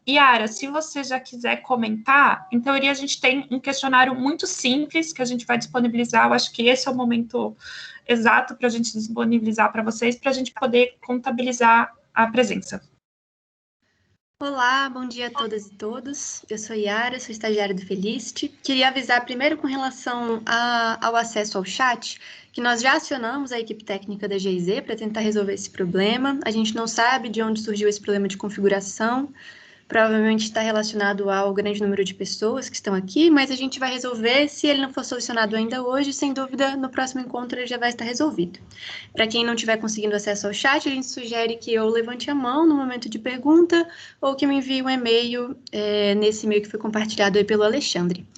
Yara, se você já quiser comentar, em teoria a gente tem um questionário muito simples que a gente vai disponibilizar. Eu acho que esse é o momento exato para a gente disponibilizar para vocês, para a gente poder contabilizar a presença. Olá, bom dia a todas e todos. Eu sou Yara, sou estagiária do Felicity. Queria avisar primeiro com relação ao acesso ao chat, que nós já acionamos a equipe técnica da GIZ para tentar resolver esse problema. A gente não sabe de onde surgiu esse problema de configuração. Provavelmente está relacionado ao grande número de pessoas que estão aqui, mas a gente vai resolver. Se ele não for solucionado ainda hoje, sem dúvida, no próximo encontro ele já vai estar resolvido. Para quem não estiver conseguindo acesso ao chat, a gente sugere que eu levante a mão no momento de pergunta ou que me envie um e-mail nesse e-mail que foi compartilhado aí pelo Alexandre.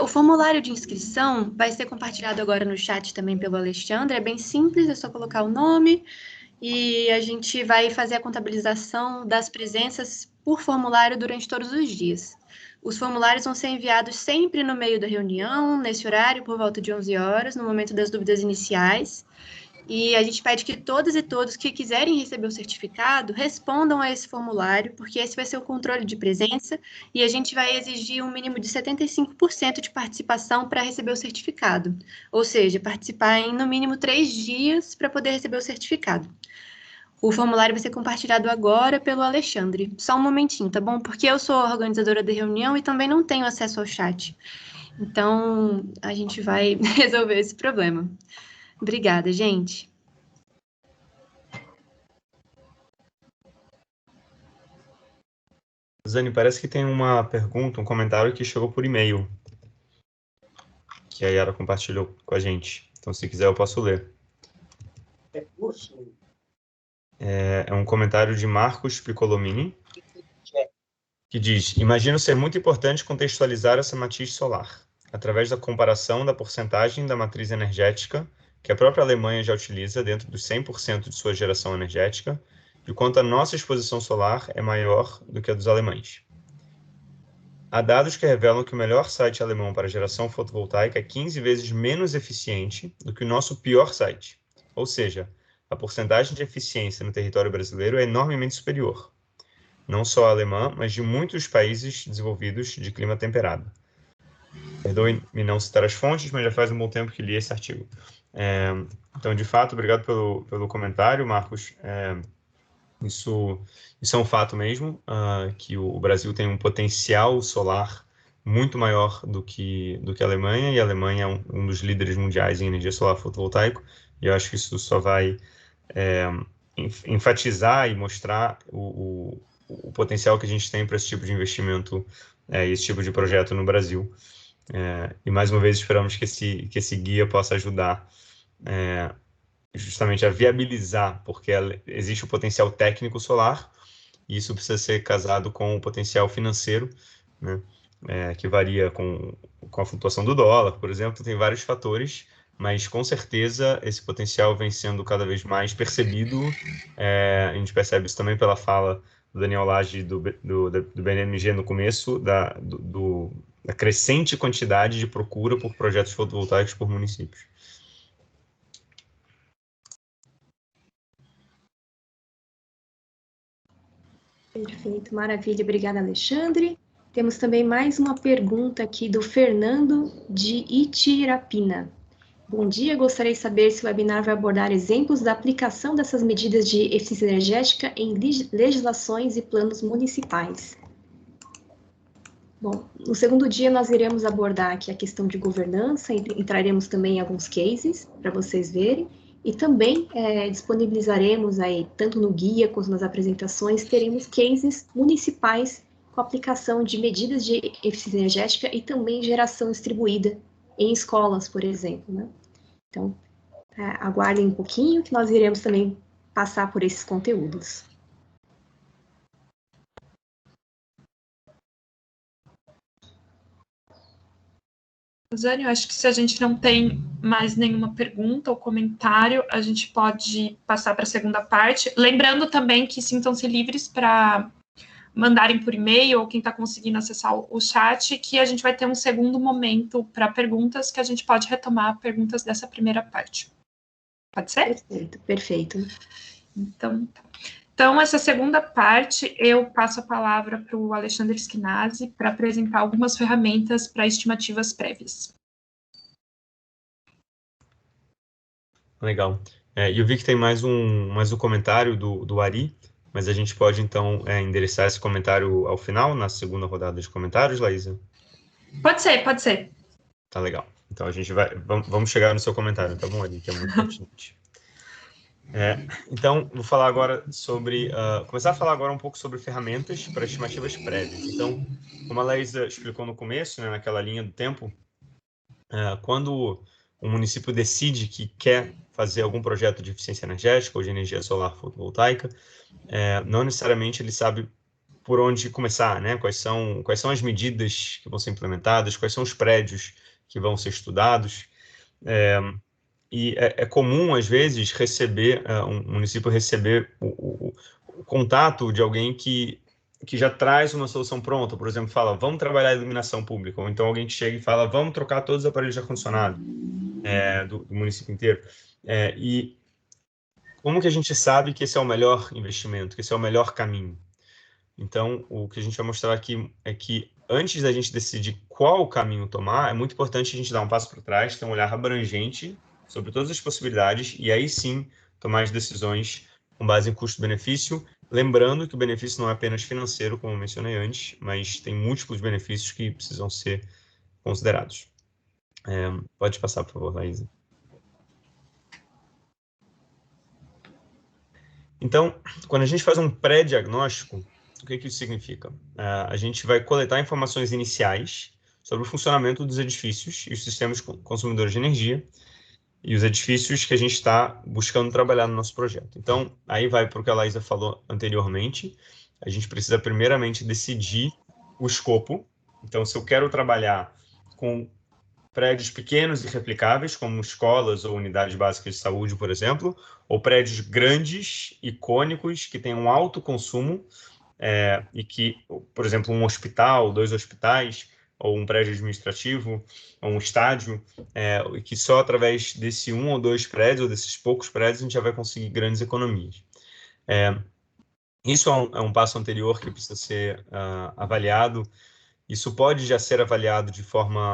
O formulário de inscrição vai ser compartilhado agora no chat também pelo Alexandre. É bem simples, é só colocar o nome e a gente vai fazer a contabilização das presenças por formulário durante todos os dias. Os formulários vão ser enviados sempre no meio da reunião, nesse horário, por volta de 11 horas, no momento das dúvidas iniciais. E a gente pede que todas e todos que quiserem receber o certificado respondam a esse formulário, porque esse vai ser o controle de presença e a gente vai exigir um mínimo de 75% de participação para receber o certificado. Ou seja, participar em no mínimo 3 dias para poder receber o certificado. O formulário vai ser compartilhado agora pelo Alexandre. Só um momentinho, tá bom? Porque eu sou a organizadora da reunião e também não tenho acesso ao chat. Então, a gente vai resolver esse problema. Obrigada, gente. Zane, parece que tem uma pergunta, um comentário que chegou por e-mail, que a Yara compartilhou com a gente. Então, se quiser, eu posso ler. É um comentário de Marcos Piccolomini, que diz: imagino ser muito importante contextualizar essa matriz solar, através da comparação da porcentagem da matriz energética que a própria Alemanha já utiliza dentro dos 100% de sua geração energética, e o quanto a nossa exposição solar é maior do que a dos alemães. Há dados que revelam que o melhor site alemão para geração fotovoltaica é 15 vezes menos eficiente do que o nosso pior site. Ou seja, a porcentagem de eficiência no território brasileiro é enormemente superior. Não só a alemã, mas de muitos países desenvolvidos de clima temperado. Perdoe-me não citar as fontes, mas já faz um bom tempo que li esse artigo. Então, de fato, obrigado pelo comentário, Marcos. Isso é um fato mesmo, que o Brasil tem um potencial solar muito maior do que a Alemanha, e a Alemanha é um dos líderes mundiais em energia solar fotovoltaica, e eu acho que isso só vai enfatizar e mostrar o potencial que a gente tem para esse tipo de investimento e esse tipo de projeto no Brasil. E mais uma vez esperamos que esse guia possa ajudar justamente a viabilizar, porque existe o potencial técnico solar, e isso precisa ser casado com o potencial financeiro, né, que varia com a flutuação do dólar, por exemplo, tem vários fatores, mas com certeza esse potencial vem sendo cada vez mais percebido. A gente percebe isso também pela fala do Daniel Lage do BNMG no começo, da crescente quantidade de procura por projetos fotovoltaicos por municípios. Perfeito, maravilha. Obrigada, Alexandre. Temos também mais uma pergunta aqui do Fernando de Itirapina. Bom dia, gostaria de saber se o webinar vai abordar exemplos da aplicação dessas medidas de eficiência energética em legislações e planos municipais. Bom, no segundo dia nós iremos abordar aqui a questão de governança e traremos também alguns cases para vocês verem. E também disponibilizaremos aí, tanto no guia quanto nas apresentações, teremos cases municipais com aplicação de medidas de eficiência energética e também geração distribuída em escolas, por exemplo, né? Então, aguardem um pouquinho que nós iremos também passar por esses conteúdos. Zane, eu acho que se a gente não tem mais nenhuma pergunta ou comentário, a gente pode passar para a segunda parte. Lembrando também que sintam-se livres para mandarem por e-mail, ou quem está conseguindo acessar o chat, que a gente vai ter um segundo momento para perguntas, que a gente pode retomar perguntas dessa primeira parte. Pode ser? Perfeito, perfeito. Então, essa segunda parte, eu passo a palavra para o Alexandre Schinnasi para apresentar algumas ferramentas para estimativas prévias. Legal. Eu vi que tem mais um comentário do Ari, mas a gente pode, então, endereçar esse comentário ao final, na segunda rodada de comentários, Laísa? Pode ser, pode ser. Tá legal. Então, a gente vamos chegar no seu comentário, tá bom, Ari, que é muito pertinente. Então, vou falar agora começar a falar agora um pouco sobre ferramentas para estimativas prévias. Então, como a Laísa explicou no começo, né, naquela linha do tempo, quando o município decide que quer fazer algum projeto de eficiência energética ou de energia solar fotovoltaica, não necessariamente ele sabe por onde começar, né? Quais são as medidas que vão ser implementadas, quais são os prédios que vão ser estudados. E é comum, às vezes, um município receber o contato de alguém que já traz uma solução pronta. Por exemplo, fala, vamos trabalhar a iluminação pública. Ou então alguém que chega e fala, vamos trocar todos os aparelhos de ar-condicionado do município inteiro. E como que a gente sabe que esse é o melhor investimento, que esse é o melhor caminho? Então, o que a gente vai mostrar aqui é que antes da gente decidir qual caminho tomar, é muito importante a gente dar um passo para trás, ter um olhar abrangente sobre todas as possibilidades, e aí sim tomar as decisões com base em custo-benefício, lembrando que o benefício não é apenas financeiro, como eu mencionei antes, mas tem múltiplos benefícios que precisam ser considerados. Pode passar, por favor, Laísa. Então, quando a gente faz um pré-diagnóstico, o que isso significa? A gente vai coletar informações iniciais sobre o funcionamento dos edifícios e os sistemas consumidores de energia e os edifícios que a gente está buscando trabalhar no nosso projeto. Então, aí vai para o que a Laísa falou anteriormente. A gente precisa primeiramente decidir o escopo. Então, se eu quero trabalhar com prédios pequenos e replicáveis, como escolas ou unidades básicas de saúde, por exemplo, ou prédios grandes, icônicos, que têm um alto consumo, e que, por exemplo, um hospital, 2 hospitais, ou um prédio administrativo, ou um estádio, e que só através desse 1 ou 2 prédios, ou desses poucos prédios, a gente já vai conseguir grandes economias. Isso é um passo anterior que precisa ser avaliado. Isso pode já ser avaliado de forma...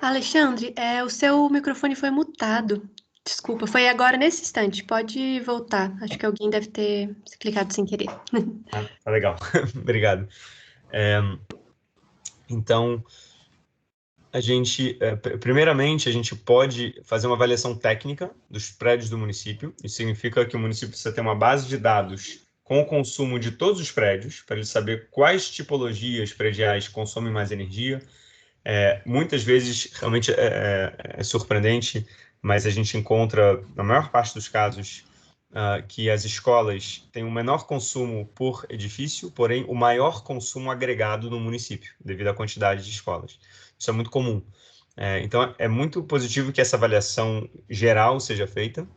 Alexandre, o seu microfone foi mutado. Desculpa, foi agora nesse instante. Pode voltar. Acho que alguém deve ter clicado sem querer. Tá legal. Obrigado. Então, primeiramente, a gente pode fazer uma avaliação técnica dos prédios do município. Isso significa que o município precisa ter uma base de dados com o consumo de todos os prédios, para ele saber quais tipologias prediais consomem mais energia. Muitas vezes, realmente é surpreendente, mas a gente encontra, na maior parte dos casos, que as escolas têm o menor consumo por edifício, porém o maior consumo agregado no município, devido à quantidade de escolas. Isso é muito comum. Então, é muito positivo que essa avaliação geral seja feita.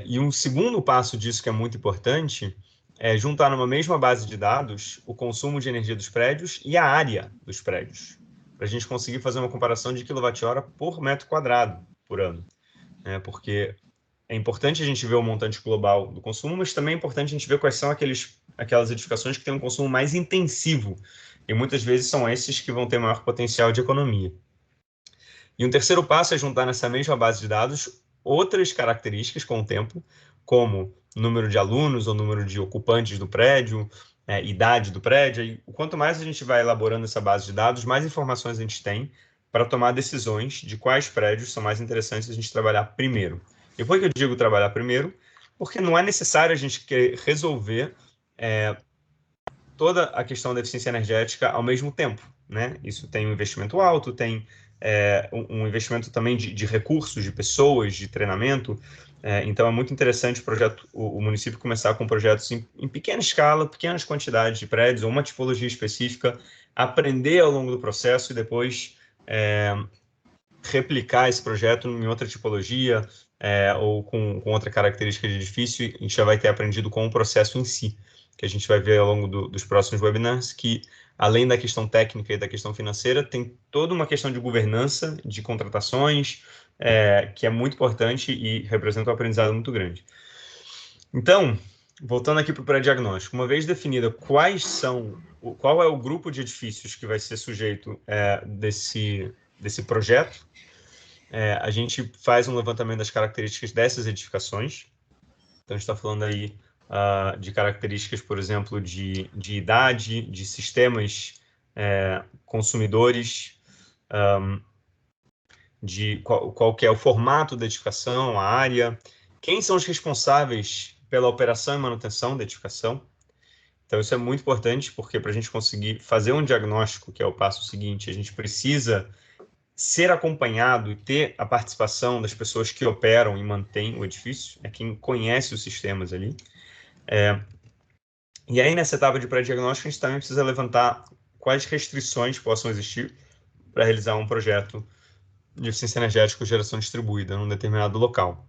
E um segundo passo disso que é muito importante é juntar numa mesma base de dados o consumo de energia dos prédios e a área dos prédios, para a gente conseguir fazer uma comparação de quilowatt-hora por metro quadrado por ano. Porque é importante a gente ver o montante global do consumo, mas também é importante a gente ver quais são aquelas edificações que têm um consumo mais intensivo, e muitas vezes são esses que vão ter maior potencial de economia. E um terceiro passo é juntar nessa mesma base de dados outras características com o tempo, como número de alunos ou número de ocupantes do prédio, idade do prédio. E quanto mais a gente vai elaborando essa base de dados, mais informações a gente tem para tomar decisões de quais prédios são mais interessantes a gente trabalhar primeiro. E por que eu digo trabalhar primeiro? Porque não é necessário a gente querer resolver toda a questão da eficiência energética ao mesmo tempo, né? Isso tem um investimento alto, tem um investimento também de recursos, de pessoas, de treinamento. Então, é muito interessante o município começar com projetos em pequena escala, pequenas quantidades de prédios, ou uma tipologia específica, aprender ao longo do processo e depois replicar esse projeto em outra tipologia ou com outra característica de edifício. A gente já vai ter aprendido com o processo em si, que a gente vai ver ao longo dos próximos webinars, que além da questão técnica e da questão financeira, tem toda uma questão de governança, de contratações, que é muito importante e representa um aprendizado muito grande. Então, voltando aqui para o pré-diagnóstico, uma vez definida qual é o grupo de edifícios que vai ser sujeito desse projeto, a gente faz um levantamento das características dessas edificações. Então, a gente está falando aí de características, por exemplo, de idade, de sistemas consumidores, de qual que é o formato da edificação, a área, quem são os responsáveis pela operação e manutenção da edificação. Então, isso é muito importante, porque para a gente conseguir fazer um diagnóstico, que é o passo seguinte, a gente precisa ser acompanhado e ter a participação das pessoas que operam e mantêm o edifício, quem conhece os sistemas ali. E aí, nessa etapa de pré-diagnóstico, a gente também precisa levantar quais restrições possam existir para realizar um projeto de eficiência energética ou geração distribuída num determinado local.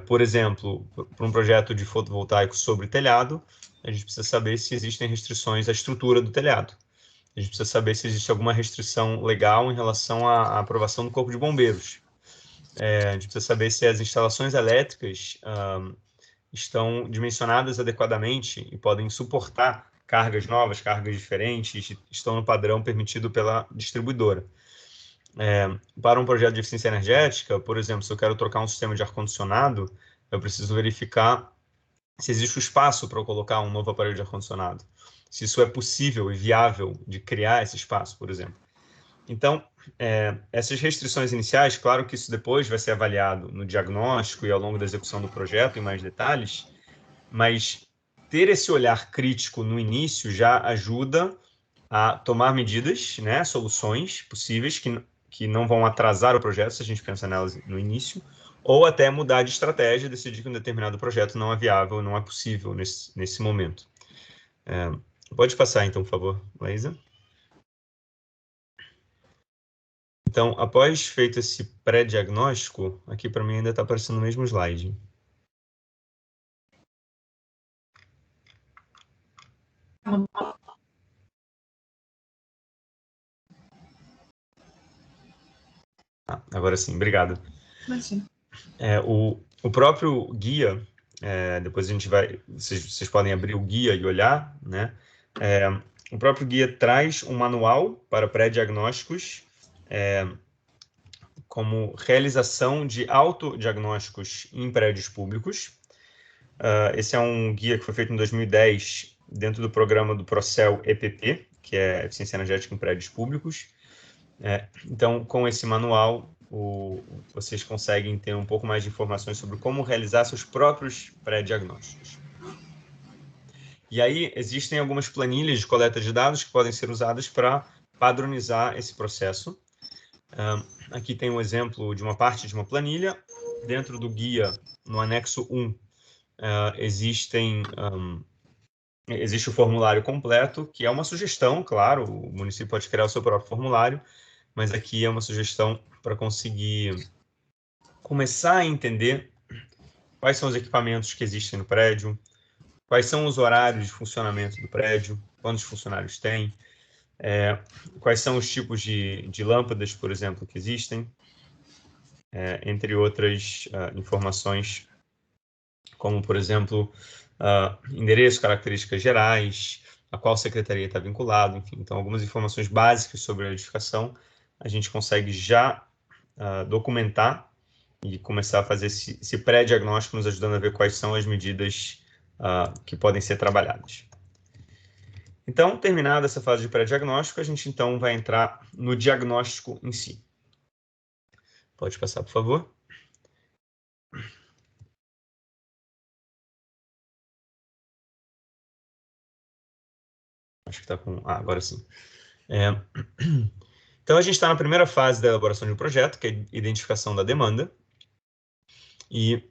Por exemplo, para um projeto de fotovoltaico sobre telhado, a gente precisa saber se existem restrições à estrutura do telhado. A gente precisa saber se existe alguma restrição legal em relação à aprovação do Corpo de Bombeiros. A gente precisa saber se as instalações elétricas estão dimensionadas adequadamente e podem suportar cargas novas, cargas diferentes, estão no padrão permitido pela distribuidora. Para um projeto de eficiência energética, por exemplo, se eu quero trocar um sistema de ar-condicionado, eu preciso verificar se existe o espaço para eu colocar um novo aparelho de ar-condicionado, se isso é possível e viável de criar esse espaço, por exemplo. Então, essas restrições iniciais, claro que isso depois vai ser avaliado no diagnóstico e ao longo da execução do projeto em mais detalhes, mas ter esse olhar crítico no início já ajuda a tomar medidas, né, soluções possíveis que não vão atrasar o projeto, se a gente pensa nelas no início, ou até mudar de estratégia, decidir que um determinado projeto não é viável, não é possível nesse momento. Pode passar, então, por favor, Laísa. Então, após feito esse pré-diagnóstico, aqui para mim ainda está aparecendo o mesmo slide. Agora sim, obrigado. O próprio guia, depois a gente vai, vocês podem abrir o guia e olhar, né? O próprio guia traz um manual para pré-diagnósticos, como realização de autodiagnósticos em prédios públicos. Esse é um guia que foi feito em 2010 dentro do programa do Procel EPP, que é Eficiência Energética em Prédios Públicos. Então, com esse manual, vocês conseguem ter um pouco mais de informações sobre como realizar seus próprios pré-diagnósticos. E aí, existem algumas planilhas de coleta de dados que podem ser usadas para padronizar esse processo. Aqui tem um exemplo de uma parte de uma planilha. Dentro do guia, no anexo 1, existe o formulário completo, que é uma sugestão, claro, o município pode criar o seu próprio formulário, mas aqui é uma sugestão para conseguir começar a entender quais são os equipamentos que existem no prédio, quais são os horários de funcionamento do prédio, quantos funcionários tem, quais são os tipos de lâmpadas, por exemplo, que existem, entre outras informações, como, por exemplo, endereço, características gerais, a qual secretaria está vinculado, enfim. Então, algumas informações básicas sobre a edificação a gente consegue já documentar e começar a fazer esse pré-diagnóstico, nos ajudando a ver quais são as medidas que podem ser trabalhadas. Então, terminada essa fase de pré-diagnóstico, a gente então vai entrar no diagnóstico em si. Pode passar, por favor. Acho que está com... agora sim. Então, a gente está na primeira fase da elaboração de um projeto, que é a identificação da demanda. E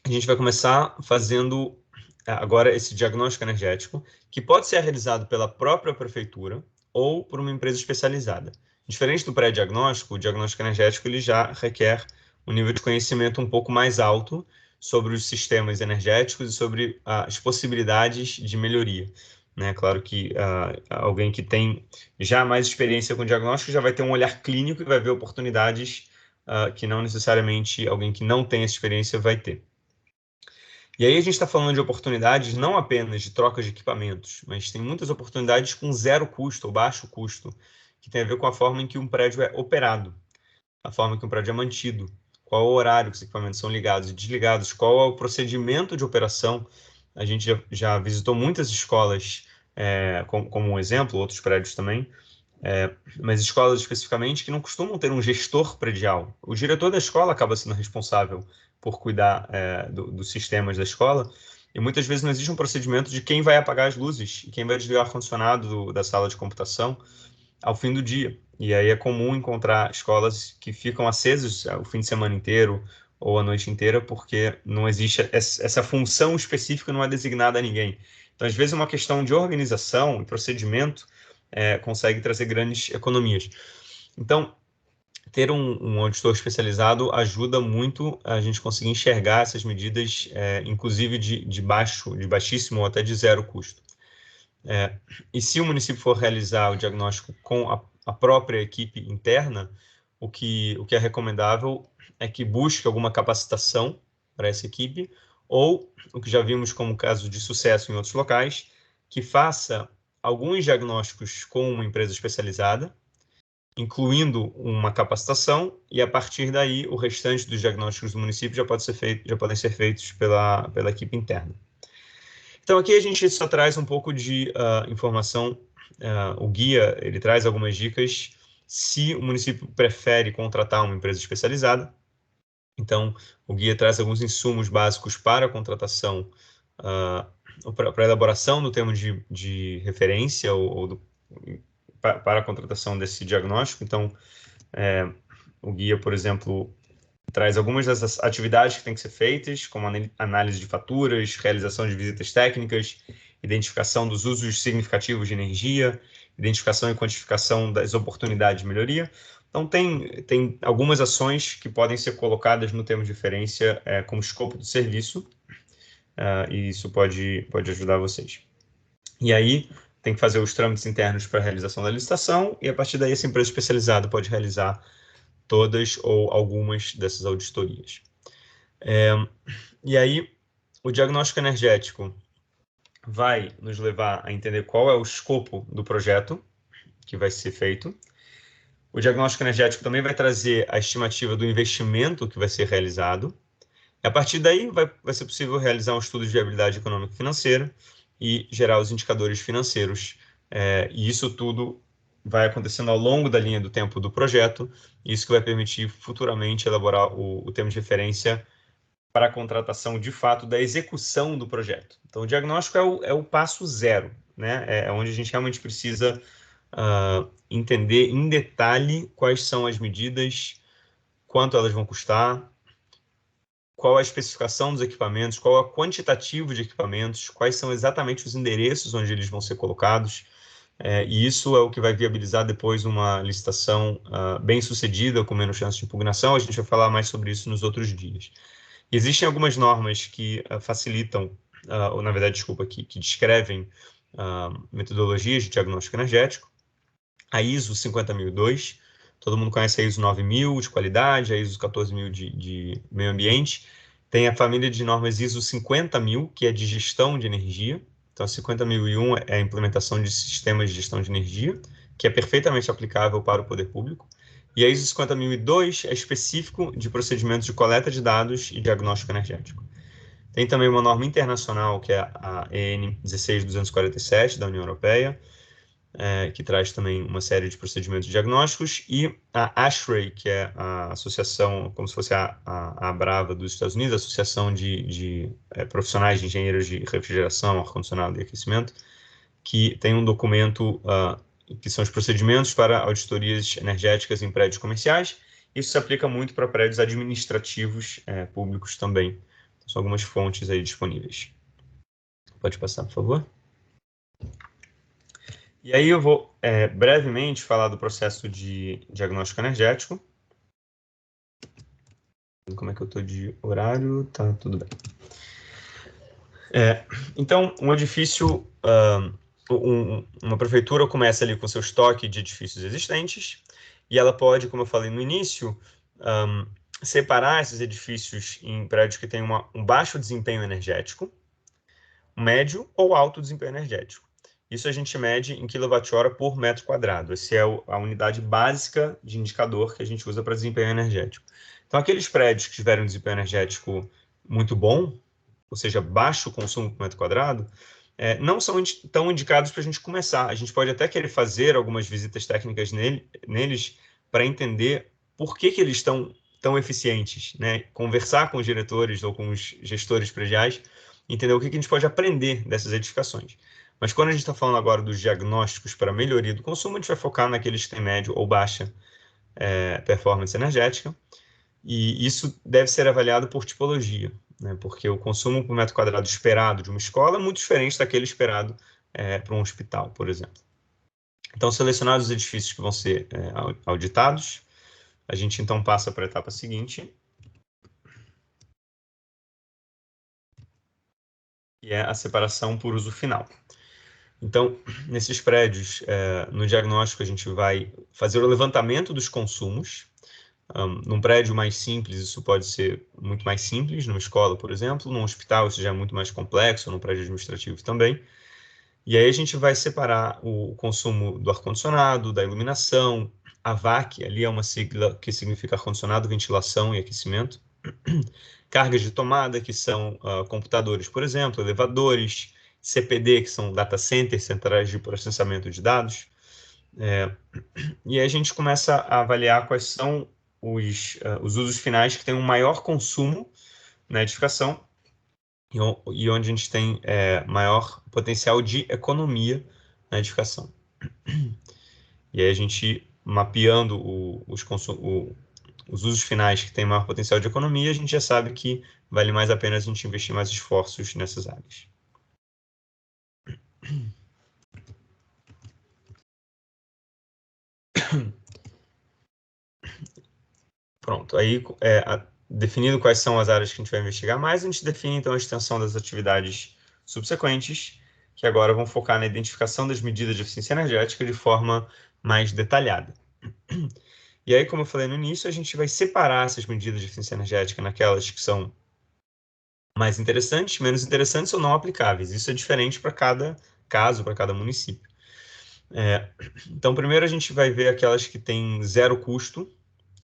a gente vai começar fazendo agora esse diagnóstico energético, que pode ser realizado pela própria prefeitura ou por uma empresa especializada. Diferente do pré-diagnóstico, o diagnóstico energético ele já requer um nível de conhecimento um pouco mais alto sobre os sistemas energéticos e sobre as possibilidades de melhoria. Né? Claro que alguém que tem já mais experiência com diagnóstico já vai ter um olhar clínico e vai ver oportunidades que não necessariamente alguém que não tem essa experiência vai ter. E aí a gente está falando de oportunidades não apenas de troca de equipamentos, mas tem muitas oportunidades com zero custo ou baixo custo, que tem a ver com a forma em que um prédio é operado, a forma em que um prédio é mantido, qual é o horário que os equipamentos são ligados e desligados, qual é o procedimento de operação. A gente já visitou muitas escolas, como um exemplo, outros prédios também, mas escolas especificamente que não costumam ter um gestor predial. O diretor da escola acaba sendo responsável por cuidar dos sistemas da escola, e muitas vezes não existe um procedimento de quem vai apagar as luzes e quem vai desligar o ar-condicionado da sala de computação ao fim do dia. E aí é comum encontrar escolas que ficam acesas o fim de semana inteiro ou a noite inteira, porque não existe essa função específica, não é designada a ninguém. Então, às vezes, uma questão de organização e procedimento consegue trazer grandes economias. Então, ter um auditor especializado ajuda muito a gente conseguir enxergar essas medidas, inclusive de baixíssimo ou até de zero custo. E se o município for realizar o diagnóstico com a própria equipe interna, o que é recomendável é que busque alguma capacitação para essa equipe, ou, o que já vimos como caso de sucesso em outros locais, que faça alguns diagnósticos com uma empresa especializada, incluindo uma capacitação, e a partir daí o restante dos diagnósticos do município já podem ser feitos pela equipe interna. Então aqui a gente só traz um pouco de informação. O guia ele traz algumas dicas se o município prefere contratar uma empresa especializada. Então o guia traz alguns insumos básicos para a contratação, para a elaboração do termo de referência para a contratação desse diagnóstico. Então, o guia, por exemplo, traz algumas das atividades que têm que ser feitas, como análise de faturas, realização de visitas técnicas, identificação dos usos significativos de energia, identificação e quantificação das oportunidades de melhoria. Então, tem algumas ações que podem ser colocadas no termo de referência como escopo do serviço, e isso pode ajudar vocês. E aí, tem que fazer os trâmites internos para a realização da licitação, e a partir daí essa empresa especializada pode realizar todas ou algumas dessas auditorias. E aí, o diagnóstico energético vai nos levar a entender qual é o escopo do projeto que vai ser feito. O diagnóstico energético também vai trazer a estimativa do investimento que vai ser realizado. E a partir daí, vai ser possível realizar um estudo de viabilidade econômica e financeira e gerar os indicadores financeiros. E isso tudo vai acontecendo ao longo da linha do tempo do projeto, isso que vai permitir futuramente elaborar o termo de referência para a contratação, de fato, da execução do projeto. Então, o diagnóstico é o passo zero, né? É onde a gente realmente precisa entender em detalhe quais são as medidas, quanto elas vão custar, qual a especificação dos equipamentos, qual é o quantitativo de equipamentos, quais são exatamente os endereços onde eles vão ser colocados, e isso é o que vai viabilizar depois uma licitação bem-sucedida, com menos chance de impugnação. A gente vai falar mais sobre isso nos outros dias. Existem algumas normas que facilitam, ou na verdade, desculpa, que descrevem metodologias de diagnóstico energético. A ISO 50002, todo mundo conhece a ISO 9000 de qualidade, a ISO 14000 de meio ambiente. Tem a família de normas ISO 50000, que é de gestão de energia. Então, a 50001 é a implementação de sistemas de gestão de energia, que é perfeitamente aplicável para o poder público. E a ISO 50002 é específico de procedimentos de coleta de dados e diagnóstico energético. Tem também uma norma internacional, que é a EN 16247, da União Europeia, que traz também uma série de procedimentos diagnósticos, e a ASHRAE, que é a associação, como se fosse a Abrava dos Estados Unidos, a Associação de Profissionais de Engenheiros de Refrigeração, Ar-condicionado e Aquecimento, que tem um documento que são os procedimentos para auditorias energéticas em prédios comerciais. Isso se aplica muito para prédios administrativos públicos também. Então, são algumas fontes aí disponíveis. Pode passar, por favor. E aí eu vou brevemente falar do processo de diagnóstico energético. Como é que eu estou de horário? Tá, tudo bem. Então, um edifício, uma prefeitura começa ali com seu estoque de edifícios existentes, e ela pode, como eu falei no início, separar esses edifícios em prédios que têm um baixo desempenho energético, médio ou alto desempenho energético. Isso a gente mede em kWh por metro quadrado. Essa é a unidade básica de indicador que a gente usa para desempenho energético. Então, aqueles prédios que tiverem um desempenho energético muito bom, ou seja, baixo consumo por metro quadrado, não são tão indicados para a gente começar. A gente pode até querer fazer algumas visitas técnicas neles para entender por que eles estão tão eficientes, né? Conversar com os diretores ou com os gestores prediais, entender o que a gente pode aprender dessas edificações. Mas quando a gente está falando agora dos diagnósticos para melhoria do consumo, a gente vai focar naqueles que têm médio ou baixa performance energética, e isso deve ser avaliado por tipologia, né? Porque o consumo por metro quadrado esperado de uma escola é muito diferente daquele esperado para um hospital, por exemplo. Então, selecionados os edifícios que vão ser auditados, a gente então passa para a etapa seguinte, que é a separação por uso final. Então, nesses prédios, no diagnóstico, a gente vai fazer o levantamento dos consumos. Num prédio mais simples, isso pode ser muito mais simples, numa escola, por exemplo. Num hospital, isso já é muito mais complexo, num prédio administrativo também. E aí a gente vai separar o consumo do ar-condicionado, da iluminação, AVAC, ali é uma sigla que significa ar-condicionado, ventilação e aquecimento. Cargas de tomada, que são computadores, por exemplo, elevadores, CPD, que são data centers, centrais de processamento de dados. E aí a gente começa a avaliar quais são os usos finais que têm um maior consumo na edificação e onde a gente tem maior potencial de economia na edificação. E aí a gente, mapeando os usos finais que têm maior potencial de economia, a gente já sabe que vale mais a pena a gente investir mais esforços nessas áreas. Pronto, aí definindo quais são as áreas que a gente vai investigar mais, a gente define então a extensão das atividades subsequentes, que agora vão focar na identificação das medidas de eficiência energética de forma mais detalhada. E aí, como eu falei no início, a gente vai separar essas medidas de eficiência energética naquelas que são mais interessantes, menos interessantes ou não aplicáveis. Isso é diferente para cada caso, para cada município. Então, primeiro a gente vai ver aquelas que têm zero custo,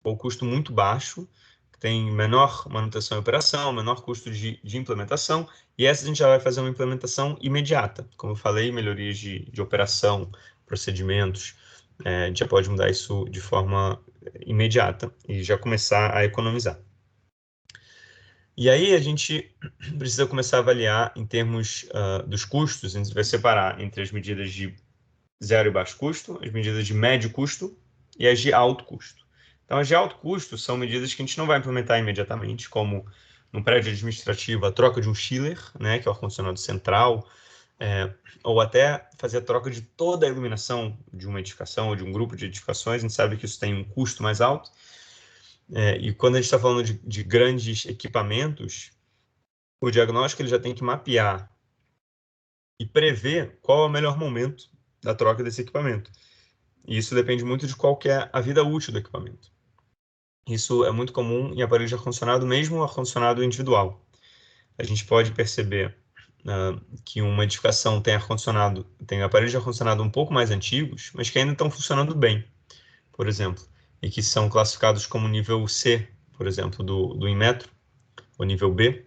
ou custo muito baixo, que tem menor manutenção e operação, menor custo de implementação, e essa a gente já vai fazer uma implementação imediata. Como eu falei, melhorias de operação, procedimentos, a gente já pode mudar isso de forma imediata e já começar a economizar. E aí a gente precisa começar a avaliar em termos dos custos, a gente vai separar entre as medidas de zero e baixo custo, as medidas de médio custo e as de alto custo. Então, as de alto custo são medidas que a gente não vai implementar imediatamente, como no prédio administrativo, a troca de um chiller, né, que é o ar-condicionado central, ou até fazer a troca de toda a iluminação de uma edificação ou de um grupo de edificações. A gente sabe que isso tem um custo mais alto. E quando a gente está falando de grandes equipamentos, o diagnóstico ele já tem que mapear e prever qual é o melhor momento da troca desse equipamento. E isso depende muito de qual que é a vida útil do equipamento. Isso é muito comum em aparelhos de ar-condicionado, mesmo ar-condicionado individual. A gente pode perceber que uma edificação tem aparelhos de ar-condicionado um pouco mais antigos, mas que ainda estão funcionando bem, por exemplo, e que são classificados como nível C, por exemplo, do Inmetro, ou nível B.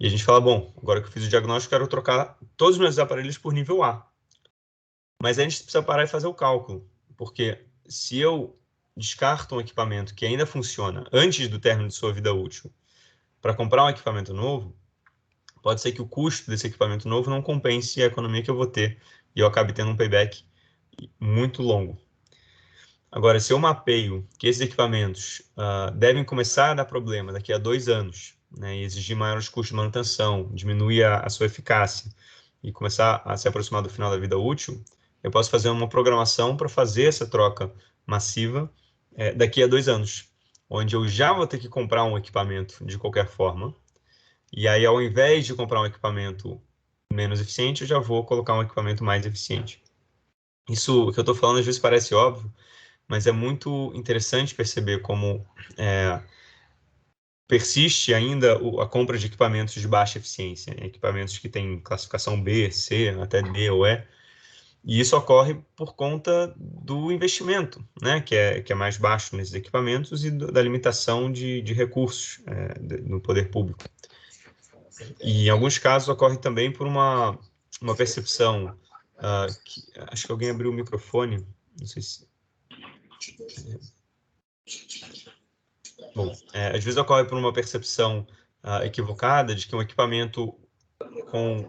E a gente fala, bom, agora que eu fiz o diagnóstico, quero trocar todos os meus aparelhos por nível A. Mas a gente precisa parar e fazer o cálculo, porque se eu descarto um equipamento que ainda funciona antes do término de sua vida útil para comprar um equipamento novo, pode ser que o custo desse equipamento novo não compense a economia que eu vou ter e eu acabe tendo um payback muito longo. Agora, se eu mapeio que esses equipamentos devem começar a dar problema daqui a 2 anos, né, e exigir maiores custos de manutenção, diminuir a sua eficácia e começar a se aproximar do final da vida útil, eu posso fazer uma programação para fazer essa troca massiva daqui a 2 anos, onde eu já vou ter que comprar um equipamento de qualquer forma, e aí ao invés de comprar um equipamento menos eficiente, eu já vou colocar um equipamento mais eficiente. Isso que eu estou falando às vezes parece óbvio, mas é muito interessante perceber como persiste ainda a compra de equipamentos de baixa eficiência, equipamentos que têm classificação B, C, até D ou E, e isso ocorre por conta do investimento, né, que é mais baixo nesses equipamentos e da limitação de recursos no poder público. E em alguns casos ocorre também por uma percepção, acho que alguém abriu o microfone, não sei se... Bom, às vezes ocorre por uma percepção equivocada de que um equipamento com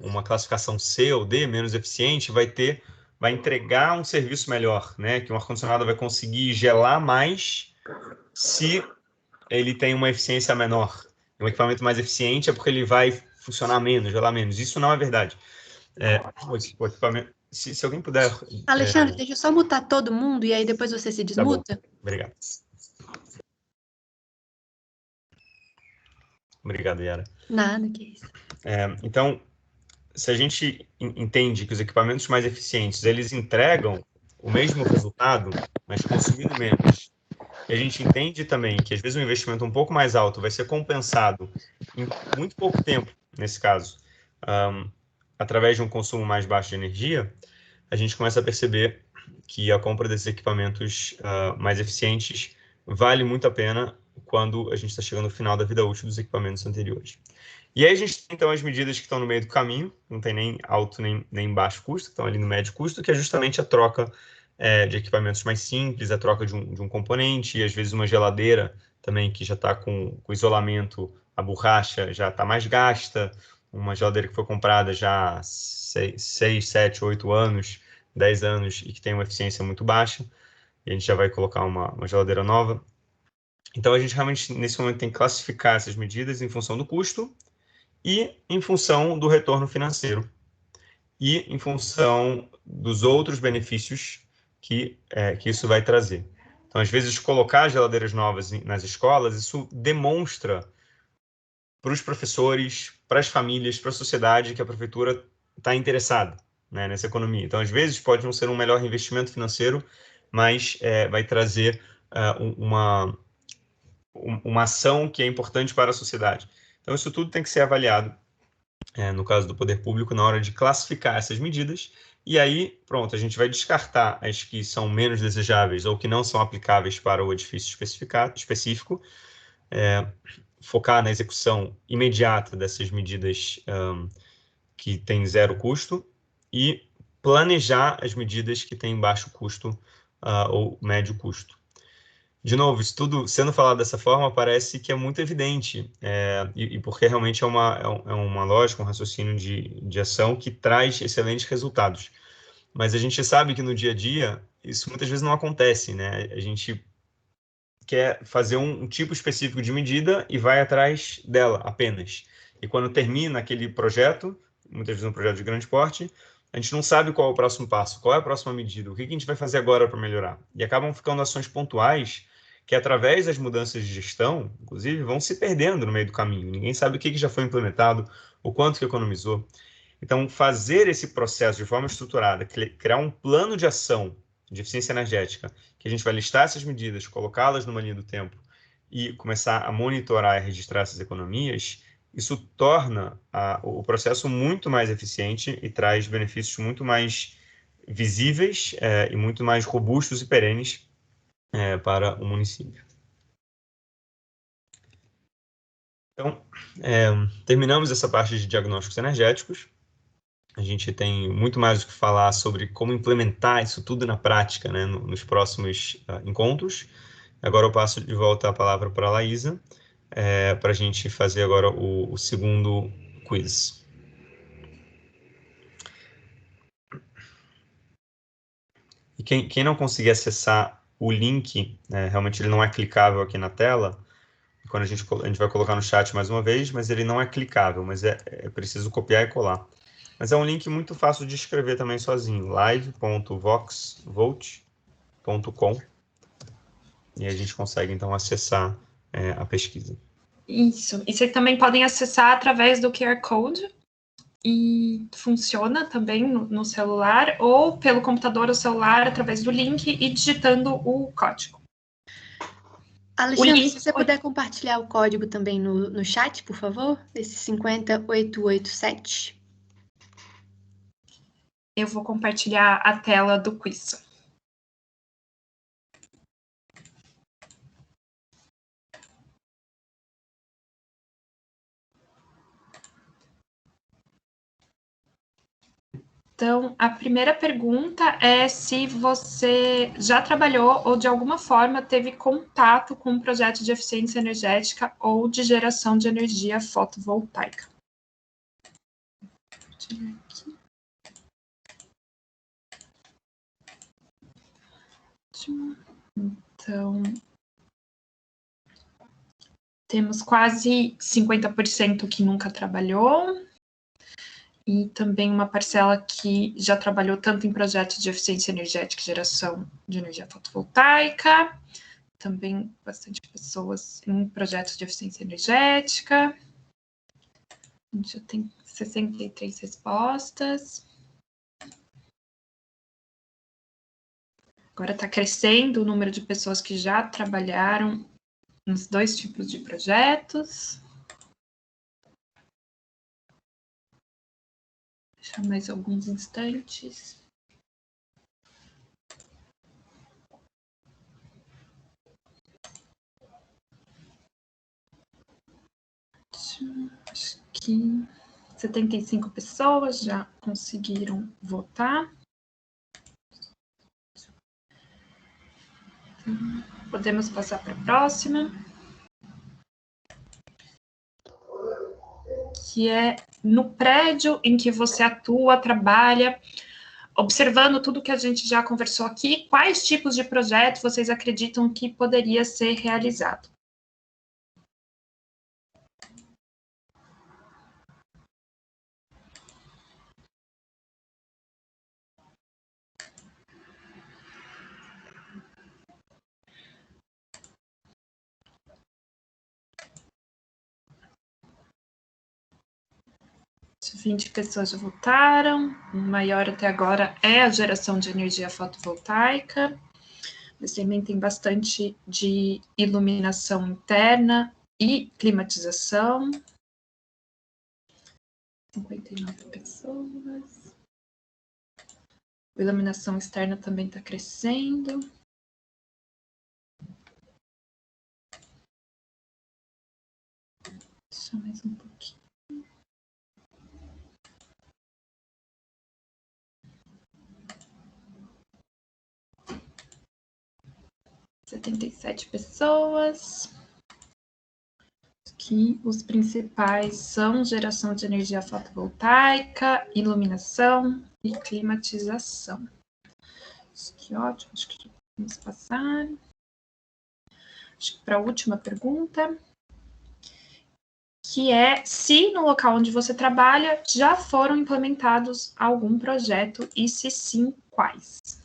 uma classificação C ou D, menos eficiente, vai entregar um serviço melhor, né? Que um ar-condicionado vai conseguir gelar mais se ele tem uma eficiência menor. Um equipamento mais eficiente é porque ele vai funcionar menos, gelar menos. Isso não é verdade. O equipamento, se alguém puder... Alexandre, deixa eu só mutar todo mundo e aí depois você se desmuta. Tá bom. Obrigado. Obrigado, Yara. Nada, que isso. Então, se a gente entende que os equipamentos mais eficientes, eles entregam o mesmo resultado, mas consumindo menos, e a gente entende também que, às vezes, um investimento um pouco mais alto vai ser compensado em muito pouco tempo, nesse caso, através de um consumo mais baixo de energia, a gente começa a perceber que a compra desses equipamentos mais eficientes vale muito a pena quando a gente está chegando ao final da vida útil dos equipamentos anteriores. E aí a gente tem, então, as medidas que estão no meio do caminho, não tem nem alto nem baixo custo, que estão ali no médio custo, que é justamente a troca de equipamentos mais simples, a troca de um componente, e às vezes uma geladeira também que já está com isolamento, a borracha já está mais gasta, uma geladeira que foi comprada já há 6, 7, 8 anos, 10 anos, e que tem uma eficiência muito baixa, e a gente já vai colocar uma geladeira nova. Então, a gente realmente, nesse momento, tem que classificar essas medidas em função do custo e em função do retorno financeiro e em função dos outros benefícios que isso vai trazer. Então, às vezes, colocar geladeiras novas nas escolas, isso demonstra para os professores, para as famílias, para a sociedade que a prefeitura está interessada, né, nessa economia. Então, às vezes, pode não ser um melhor investimento financeiro, mas vai trazer uma ação que é importante para a sociedade. Então, isso tudo tem que ser avaliado, no caso do poder público, na hora de classificar essas medidas, e aí, pronto, a gente vai descartar as que são menos desejáveis ou que não são aplicáveis para o edifício específico, focar na execução imediata dessas medidas que têm zero custo e planejar as medidas que têm baixo custo ou médio custo. De novo, isso tudo sendo falado dessa forma parece que é muito evidente, e porque realmente é uma lógica, um raciocínio de ação que traz excelentes resultados. Mas a gente sabe que no dia a dia isso muitas vezes não acontece, né? A gente quer fazer um tipo específico de medida e vai atrás dela apenas. E quando termina aquele projeto, muitas vezes um projeto de grande porte, a gente não sabe qual é o próximo passo, qual é a próxima medida, o que a gente vai fazer agora para melhorar. E acabam ficando ações pontuais que, através das mudanças de gestão, inclusive, vão se perdendo no meio do caminho. Ninguém sabe o que já foi implementado, o quanto que economizou. Então, fazer esse processo de forma estruturada, criar um plano de ação de eficiência energética, que a gente vai listar essas medidas, colocá-las numa linha do tempo e começar a monitorar e registrar essas economias, isso torna o processo muito mais eficiente e traz benefícios muito mais visíveis e muito mais robustos e perenes para o município. Então, terminamos essa parte de diagnósticos energéticos. A gente tem muito mais o que falar sobre como implementar isso tudo na prática, né, nos próximos encontros. Agora eu passo de volta a palavra para a Laísa, para a gente fazer agora o segundo quiz. E quem não conseguir acessar o link, realmente ele não é clicável aqui na tela, quando a gente vai colocar no chat mais uma vez, mas ele não é clicável, mas é preciso copiar e colar. Mas é um link muito fácil de escrever também sozinho, live.voxvote.com, e a gente consegue, então, acessar a pesquisa. Isso. E vocês também podem acessar através do QR Code, e funciona também no celular, ou pelo computador ou celular, através do link e digitando o código. Alexandre, se você puder compartilhar o código também no chat, por favor, esse 50887. Eu vou compartilhar a tela do quiz. Então, a primeira pergunta é se você já trabalhou ou, de alguma forma, teve contato com um projeto de eficiência energética ou de geração de energia fotovoltaica. Vou tirar aqui. Então, temos quase 50% que nunca trabalhou, e também uma parcela que já trabalhou tanto em projetos de eficiência energética e geração de energia fotovoltaica, também bastante pessoas em projetos de eficiência energética. A gente já tem 63 respostas. Agora está crescendo o número de pessoas que já trabalharam nos dois tipos de projetos. Deixar mais alguns instantes. Ótimo. Acho que 75 pessoas já conseguiram votar. Podemos passar para a próxima, que é no prédio em que você atua, trabalha, observando tudo que a gente já conversou aqui, quais tipos de projetos vocês acreditam que poderia ser realizado? As 20 pessoas já votaram. O maior até agora é a geração de energia fotovoltaica. Mas também tem bastante de iluminação interna e climatização. 59 pessoas. A iluminação externa também está crescendo. Deixa mais um pouquinho. E 77 pessoas. Aqui os principais são geração de energia fotovoltaica, iluminação e climatização. Que ótimo, acho que já podemos passar. Acho que para a última pergunta, que é se no local onde você trabalha já foram implementados algum projeto e se sim, quais?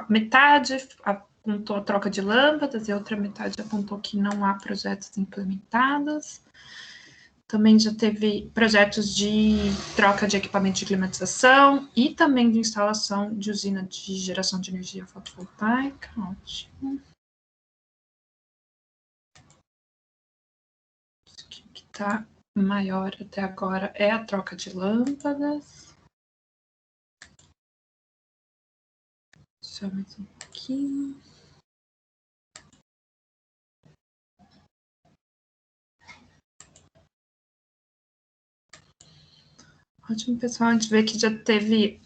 Metade apontou a troca de lâmpadas e a outra metade apontou que não há projetos implementados. Também já teve projetos de troca de equipamento de climatização e também de instalação de usina de geração de energia fotovoltaica. Ótimo. O que está maior até agora é a troca de lâmpadas. Só mais um pouquinho. Ótimo, pessoal. A gente vê que já teve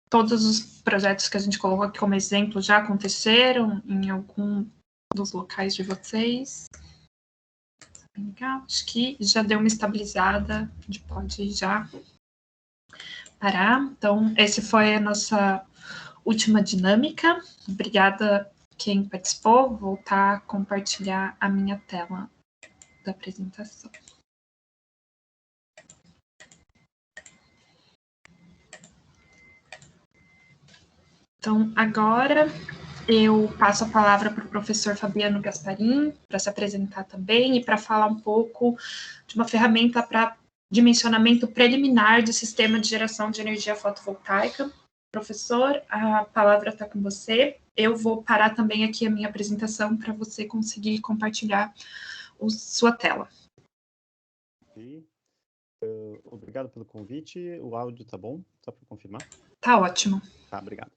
todos os projetos que a gente colocou aqui como exemplo já aconteceram em algum dos locais de vocês. Legal. Acho que já deu uma estabilizada. A gente pode já parar. Então, essa foi a nossa última dinâmica. Obrigada quem participou. Vou voltar a compartilhar a minha tela da apresentação. Então, agora eu passo a palavra para o professor Fabiano Gasparin, para se apresentar também e para falar um pouco de uma ferramenta para dimensionamento preliminar do sistema de geração de energia fotovoltaica. Professor, a palavra está com você. Eu vou parar também aqui a minha apresentação para você conseguir compartilhar sua tela. Obrigado pelo convite. O áudio tá bom? Só para confirmar? Tá ótimo. Tá, obrigado.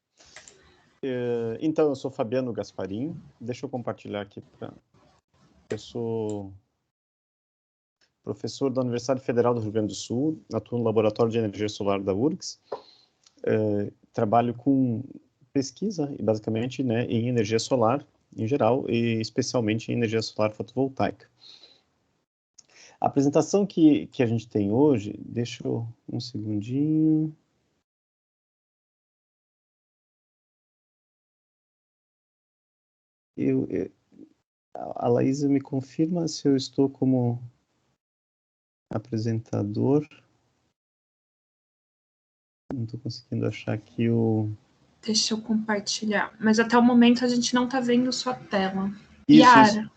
Então, eu sou Fabiano Gasparin. Deixa eu compartilhar aqui para... Eu sou professor da Universidade Federal do Rio Grande do Sul, atuo no Laboratório de Energia Solar da URGS. Trabalho com pesquisa, basicamente, né, em energia solar em geral, e especialmente em energia solar fotovoltaica. A apresentação que a gente tem hoje, deixa eu um segundinho... A Laísa me confirma se eu estou como apresentador. Não estou conseguindo achar aqui o... Deixa eu compartilhar. Mas até o momento a gente não está vendo sua tela. Isso, Yara.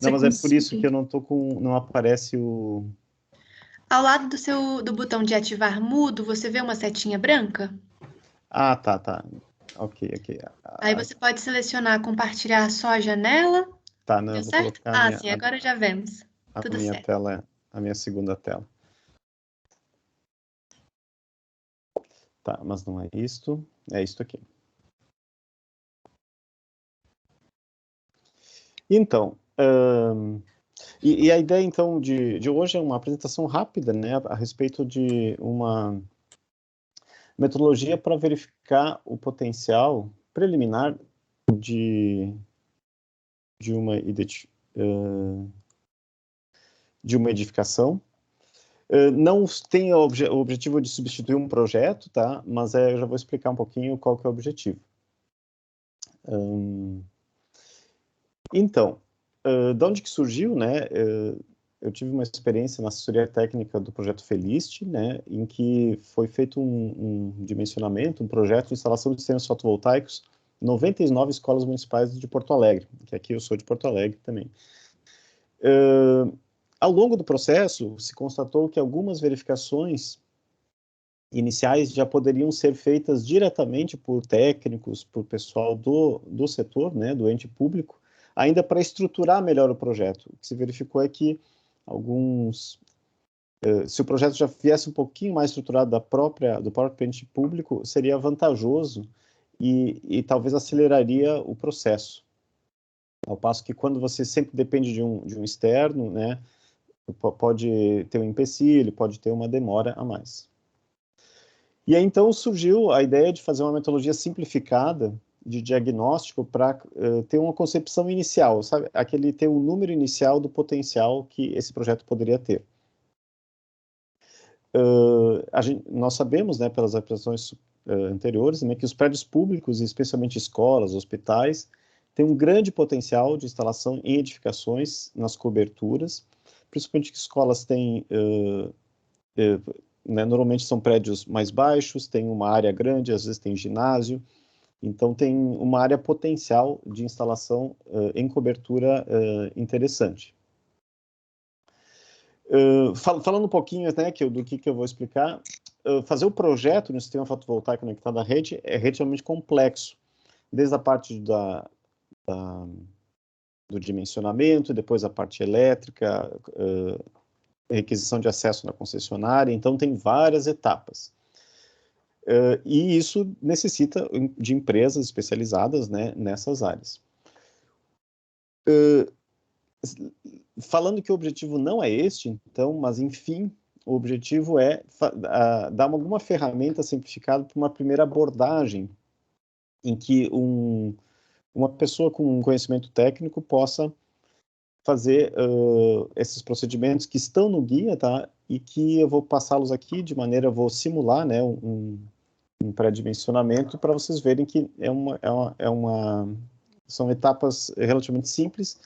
Não, mas é por isso que eu não estou com... Não aparece o... Ao lado do botão de ativar mudo, você vê uma setinha branca? Ah, tá. Ok. Aí você pode selecionar compartilhar só a janela. Tá, não, Deu eu vou certo? colocar Sim, agora já vemos. Tudo certo. A minha segunda tela. Tá, mas não é isto, é isto aqui. Então, e a ideia, então, de hoje é uma apresentação rápida, né, a respeito de uma metodologia para verificar o potencial preliminar de uma edificação. Não tem o objetivo de substituir um projeto, tá? Mas eu já vou explicar um pouquinho qual que é o objetivo. Então, de onde que surgiu, né? Eu tive uma experiência na assessoria técnica do projeto Feliste, né? Em que foi feito um dimensionamento, um projeto de instalação de sistemas fotovoltaicos em 99 escolas municipais de Porto Alegre, que aqui eu sou de Porto Alegre também. Ao longo do processo, se constatou que algumas verificações iniciais já poderiam ser feitas diretamente por técnicos, por pessoal do setor, né, do ente público, ainda para estruturar melhor o projeto. O que se verificou é que se o projeto já viesse um pouquinho mais estruturado do próprio ente público, seria vantajoso e talvez aceleraria o processo. Ao passo que quando você sempre depende de um externo, né, pode ter um empecilho, pode ter uma demora a mais. E aí, então, surgiu a ideia de fazer uma metodologia simplificada de diagnóstico para ter uma concepção inicial, sabe? Ter um número inicial do potencial que esse projeto poderia ter. Nós sabemos, né, pelas apresentações anteriores, né, que os prédios públicos, especialmente escolas, hospitais, têm um grande potencial de instalação em edificações, nas coberturas, principalmente que escolas têm, né, normalmente são prédios mais baixos, tem uma área grande, às vezes tem ginásio, então tem uma área potencial de instalação em cobertura interessante. Falando um pouquinho, né, do que eu vou explicar, fazer o projeto no sistema fotovoltaico conectado à rede é relativamente complexo, desde a parte do dimensionamento, depois a parte elétrica, requisição de acesso na concessionária, então tem várias etapas. E isso necessita de empresas especializadas, né, nessas áreas. Falando que o objetivo não é este, então, mas enfim, o objetivo é dar alguma ferramenta simplificada para uma primeira abordagem em que uma pessoa com um conhecimento técnico possa fazer esses procedimentos que estão no guia, tá? E que eu vou passá-los aqui vou simular, né, um pré-dimensionamento para vocês verem que são etapas relativamente simples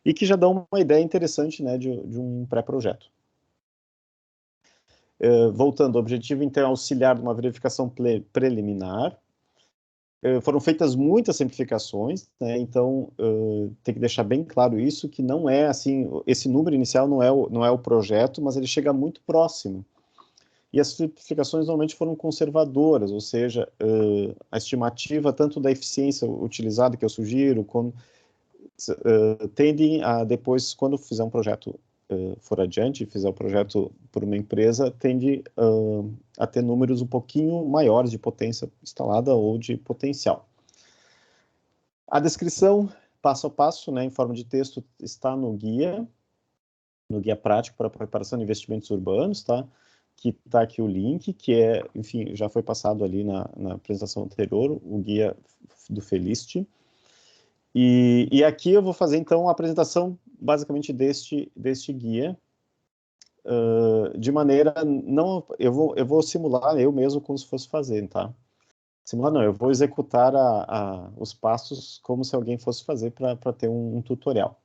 e que já dão uma ideia interessante, né, de um pré-projeto. Voltando, o objetivo, então, é auxiliar numa verificação preliminar. Foram feitas muitas simplificações, né, então tem que deixar bem claro isso, que não é assim, esse número inicial não é o projeto, mas ele chega muito próximo. E as simplificações normalmente foram conservadoras, ou seja, a estimativa tanto da eficiência utilizada, que eu sugiro, como tendem a depois, quando fizer um projeto, for adiante, fizer o projeto por uma empresa, tende a ter números um pouquinho maiores de potência instalada ou de potencial. A descrição, passo a passo, né, em forma de texto, está no guia prático para a preparação de investimentos urbanos, tá? Que está aqui o link, que enfim, já foi passado ali na apresentação anterior, o guia do Feliste. E aqui eu vou fazer, então, a apresentação, basicamente, deste guia, de maneira, eu vou simular eu mesmo como se fosse fazer, tá? Simular não, eu vou executar os passos como se alguém fosse fazer para ter um tutorial.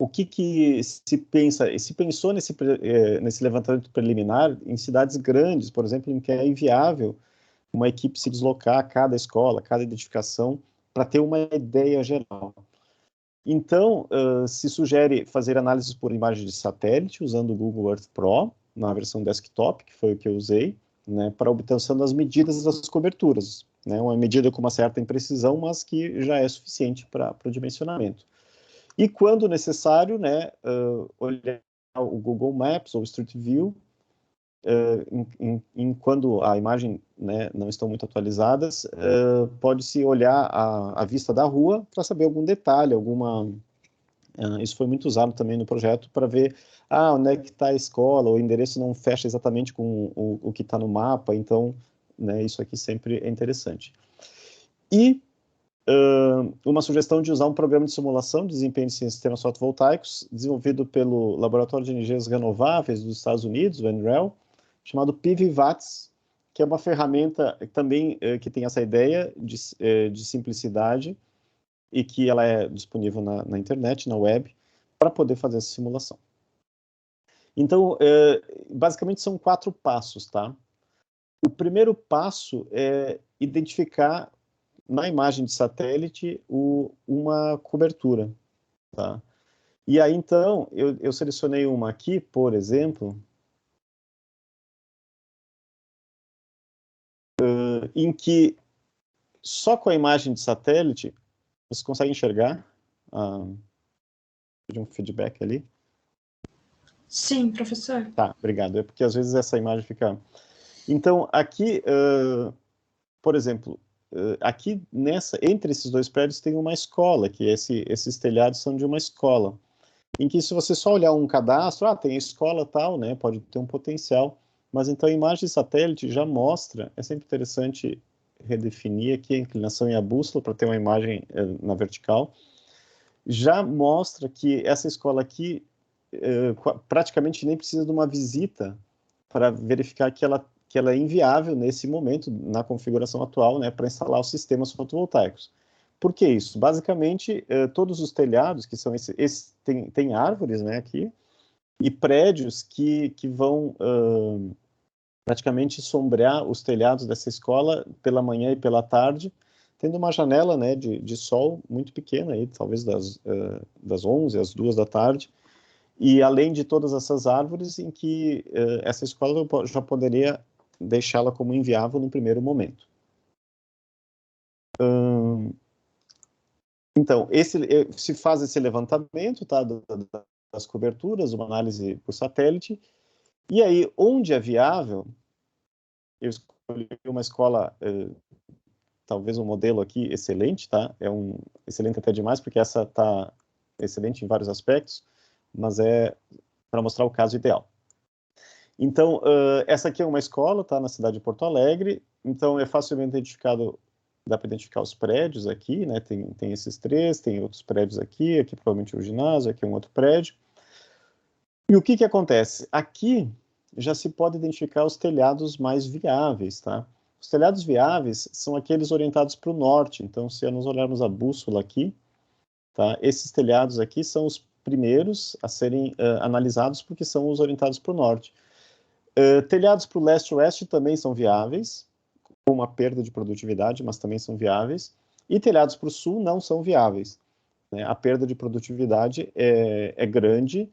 O que se pensou nesse levantamento preliminar em cidades grandes, por exemplo, em que é inviável uma equipe se deslocar a cada escola, cada edificação, para ter uma ideia geral. Então, se sugere fazer análises por imagem de satélite, usando o Google Earth Pro, na versão desktop, que foi o que eu usei, né, para obtenção das medidas das coberturas. Né, uma medida com uma certa imprecisão, mas que já é suficiente para o dimensionamento. E, quando necessário, né, olhar o Google Maps ou Street View quando a imagem, né, não estão muito atualizadas, pode-se olhar a vista da rua para saber algum detalhe, isso foi muito usado também no projeto para ver onde é que está a escola, o endereço não fecha exatamente com o que está no mapa, então, né, isso aqui sempre é interessante. E uma sugestão de usar um programa de simulação de desempenho de sistemas fotovoltaicos desenvolvido pelo Laboratório de Energias Renováveis dos Estados Unidos, o NREL, chamado PVVATS, que é uma ferramenta também que tem essa ideia de simplicidade e que ela é disponível na internet, na web, para poder fazer essa simulação. Então, basicamente são 4 passos, tá? O primeiro passo é identificar na imagem de satélite uma cobertura, tá? E aí, então, eu selecionei uma aqui, por exemplo, em que só com a imagem de satélite você consegue enxergar? De um feedback ali. Sim, professor. Tá, obrigado. É porque às vezes essa imagem fica... Então, aqui, por exemplo, aqui entre esses 2 prédios tem uma escola, que esses telhados são de uma escola, em que se você só olhar um cadastro, tem a escola tal, né, pode ter um potencial, mas então a imagem de satélite já mostra, é sempre interessante redefinir aqui a inclinação e a bússola para ter uma imagem na vertical, já mostra que essa escola aqui praticamente nem precisa de uma visita para verificar que ela é inviável nesse momento, na configuração atual, né, para instalar os sistemas fotovoltaicos. Por que isso? Basicamente, todos os telhados, que são tem árvores, né, aqui, e prédios que vão praticamente sombrear os telhados dessa escola pela manhã e pela tarde, tendo uma janela, né, de sol muito pequena, aí, talvez das 11 às 2 da tarde, e além de todas essas árvores, em que essa escola já poderia deixá-la como inviável no primeiro momento. Então, se faz esse levantamento, tá, das coberturas, uma análise por satélite, e aí, onde é viável, eu escolhi uma escola, talvez um modelo aqui excelente, tá? Excelente até demais, porque essa está excelente em vários aspectos, mas é para mostrar o caso ideal. Então, essa aqui é uma escola, tá, na cidade de Porto Alegre, então é facilmente identificado, dá para identificar os prédios aqui, né, tem esses 3, tem outros prédios aqui provavelmente é o ginásio, aqui é um outro prédio. E o que acontece? Aqui já se pode identificar os telhados mais viáveis, tá? Os telhados viáveis são aqueles orientados para o norte, então se nós olharmos a bússola aqui, tá, esses telhados aqui são os primeiros a serem analisados porque são os orientados para o norte. Telhados para o leste e oeste também são viáveis, com uma perda de produtividade, mas também são viáveis, e telhados para o sul não são viáveis, né? A perda de produtividade é grande,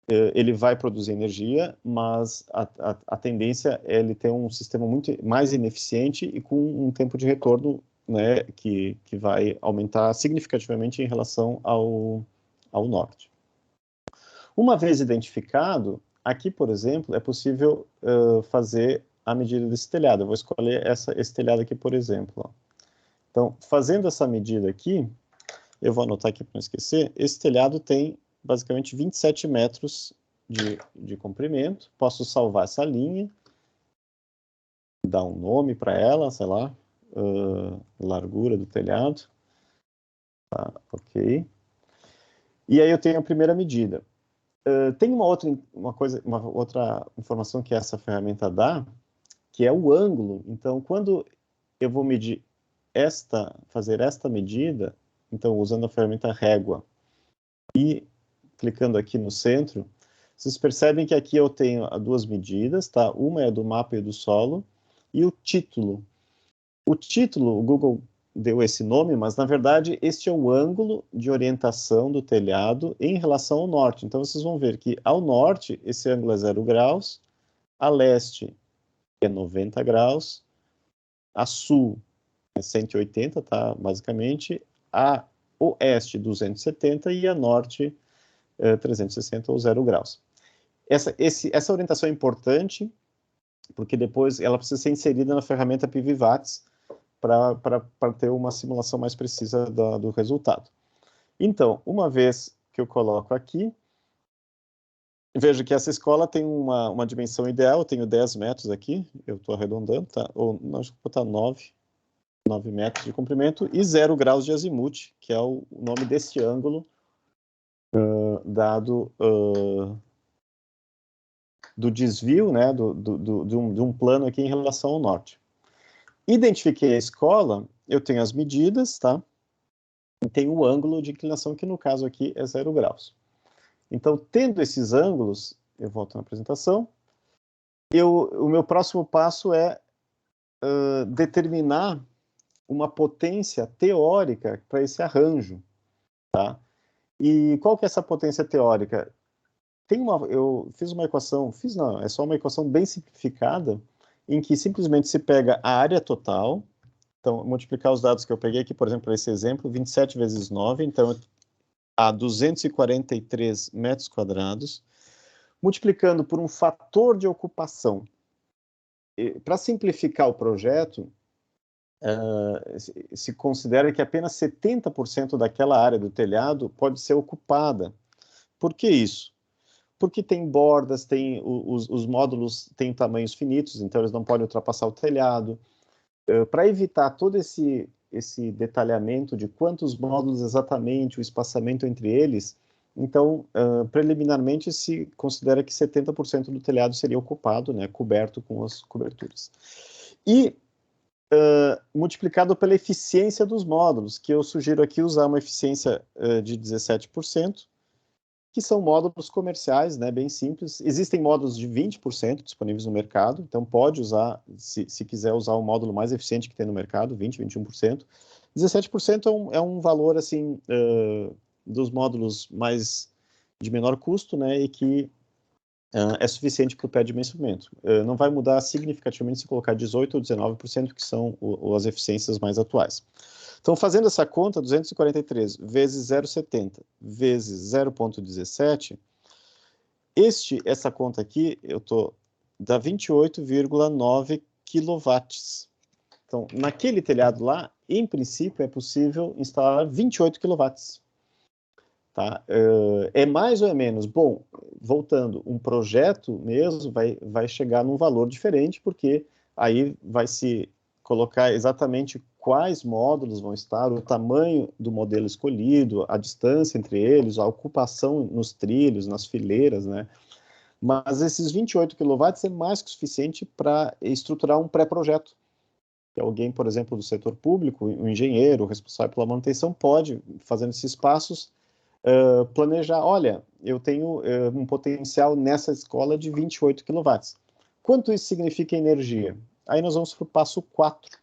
ele vai produzir energia, mas a tendência é ele ter um sistema muito mais ineficiente e com um tempo de retorno, né, que vai aumentar significativamente em relação ao norte. Uma vez identificado, aqui, por exemplo, é possível fazer a medida desse telhado. Eu vou escolher esse telhado aqui, por exemplo. Ó. Então, fazendo essa medida aqui, eu vou anotar aqui para não esquecer, esse telhado tem basicamente 27 metros de comprimento. Posso salvar essa linha, dar um nome para ela, sei lá, largura do telhado. Tá, ok. E aí eu tenho a primeira medida. Tem uma outra informação que essa ferramenta dá, que é o ângulo. Então, quando eu vou medir fazer esta medida, então usando a ferramenta régua e clicando aqui no centro, vocês percebem que aqui eu tenho 2 medidas, tá? Uma é do mapa e do solo, e o título. O título, o Google deu esse nome, mas na verdade este é o ângulo de orientação do telhado em relação ao norte. Então vocês vão ver que ao norte esse ângulo é 0 graus, a leste é 90 graus, a sul é 180, tá? Basicamente, a oeste 270 e a norte 360 ou 0 graus. Essa orientação é importante porque depois ela precisa ser inserida na ferramenta PVVATS para ter uma simulação mais precisa do resultado. Então, uma vez que eu coloco aqui, vejo que essa escola tem uma dimensão ideal, eu tenho 10 metros aqui, eu estou arredondando, tá? Ou nós vamos botar 9 metros de comprimento e 0 graus de azimuth, que é o nome desse ângulo dado do desvio, né, de um plano aqui em relação ao norte. Identifiquei a escola, eu tenho as medidas, tá? E tenho o ângulo de inclinação, que no caso aqui é 0 graus. Então, tendo esses ângulos, eu volto na apresentação, o meu próximo passo é determinar uma potência teórica para esse arranjo, tá? E qual que é essa potência teórica? Eu fiz uma equação, é só uma equação bem simplificada, em que simplesmente se pega a área total, então, multiplicar os dados que eu peguei aqui, por exemplo, esse exemplo, 27 vezes 9, então, a 243 metros quadrados, multiplicando por um fator de ocupação. Para simplificar o projeto, se considera que apenas 70% daquela área do telhado pode ser ocupada. Por que isso? Porque tem bordas, os módulos têm tamanhos finitos, então eles não podem ultrapassar o telhado. Para evitar todo esse detalhamento de quantos módulos exatamente, o espaçamento entre eles, então, preliminarmente, se considera que 70% do telhado seria ocupado, né, coberto com as coberturas. E multiplicado pela eficiência dos módulos, que eu sugiro aqui usar uma eficiência de 17%, que são módulos comerciais, né, bem simples. Existem módulos de 20% disponíveis no mercado, então pode usar, se quiser usar o módulo mais eficiente que tem no mercado, 20%, 21%. 17% é um valor, assim, dos módulos de menor custo, né, e que é suficiente para o pé de dimensionamento. Não vai mudar significativamente se colocar 18% ou 19%, que são as eficiências mais atuais. Então, fazendo essa conta, 243 vezes 0,70 vezes 0,17, essa conta aqui, dá 28,9 quilowatts. Então, naquele telhado lá, em princípio, é possível instalar 28 quilowatts. Tá? É mais ou é menos? Bom, voltando, um projeto mesmo vai chegar num valor diferente, porque aí vai se colocar exatamente quais módulos vão estar, o tamanho do modelo escolhido, a distância entre eles, a ocupação nos trilhos, nas fileiras, né? Mas esses 28 kW é mais que suficiente para estruturar um pré-projeto. Alguém, por exemplo, do setor público, um engenheiro responsável pela manutenção, pode, fazendo esses passos, planejar, olha, eu tenho um potencial nessa escola de 28 kW. Quanto isso significa em energia? Aí nós vamos para o passo 4,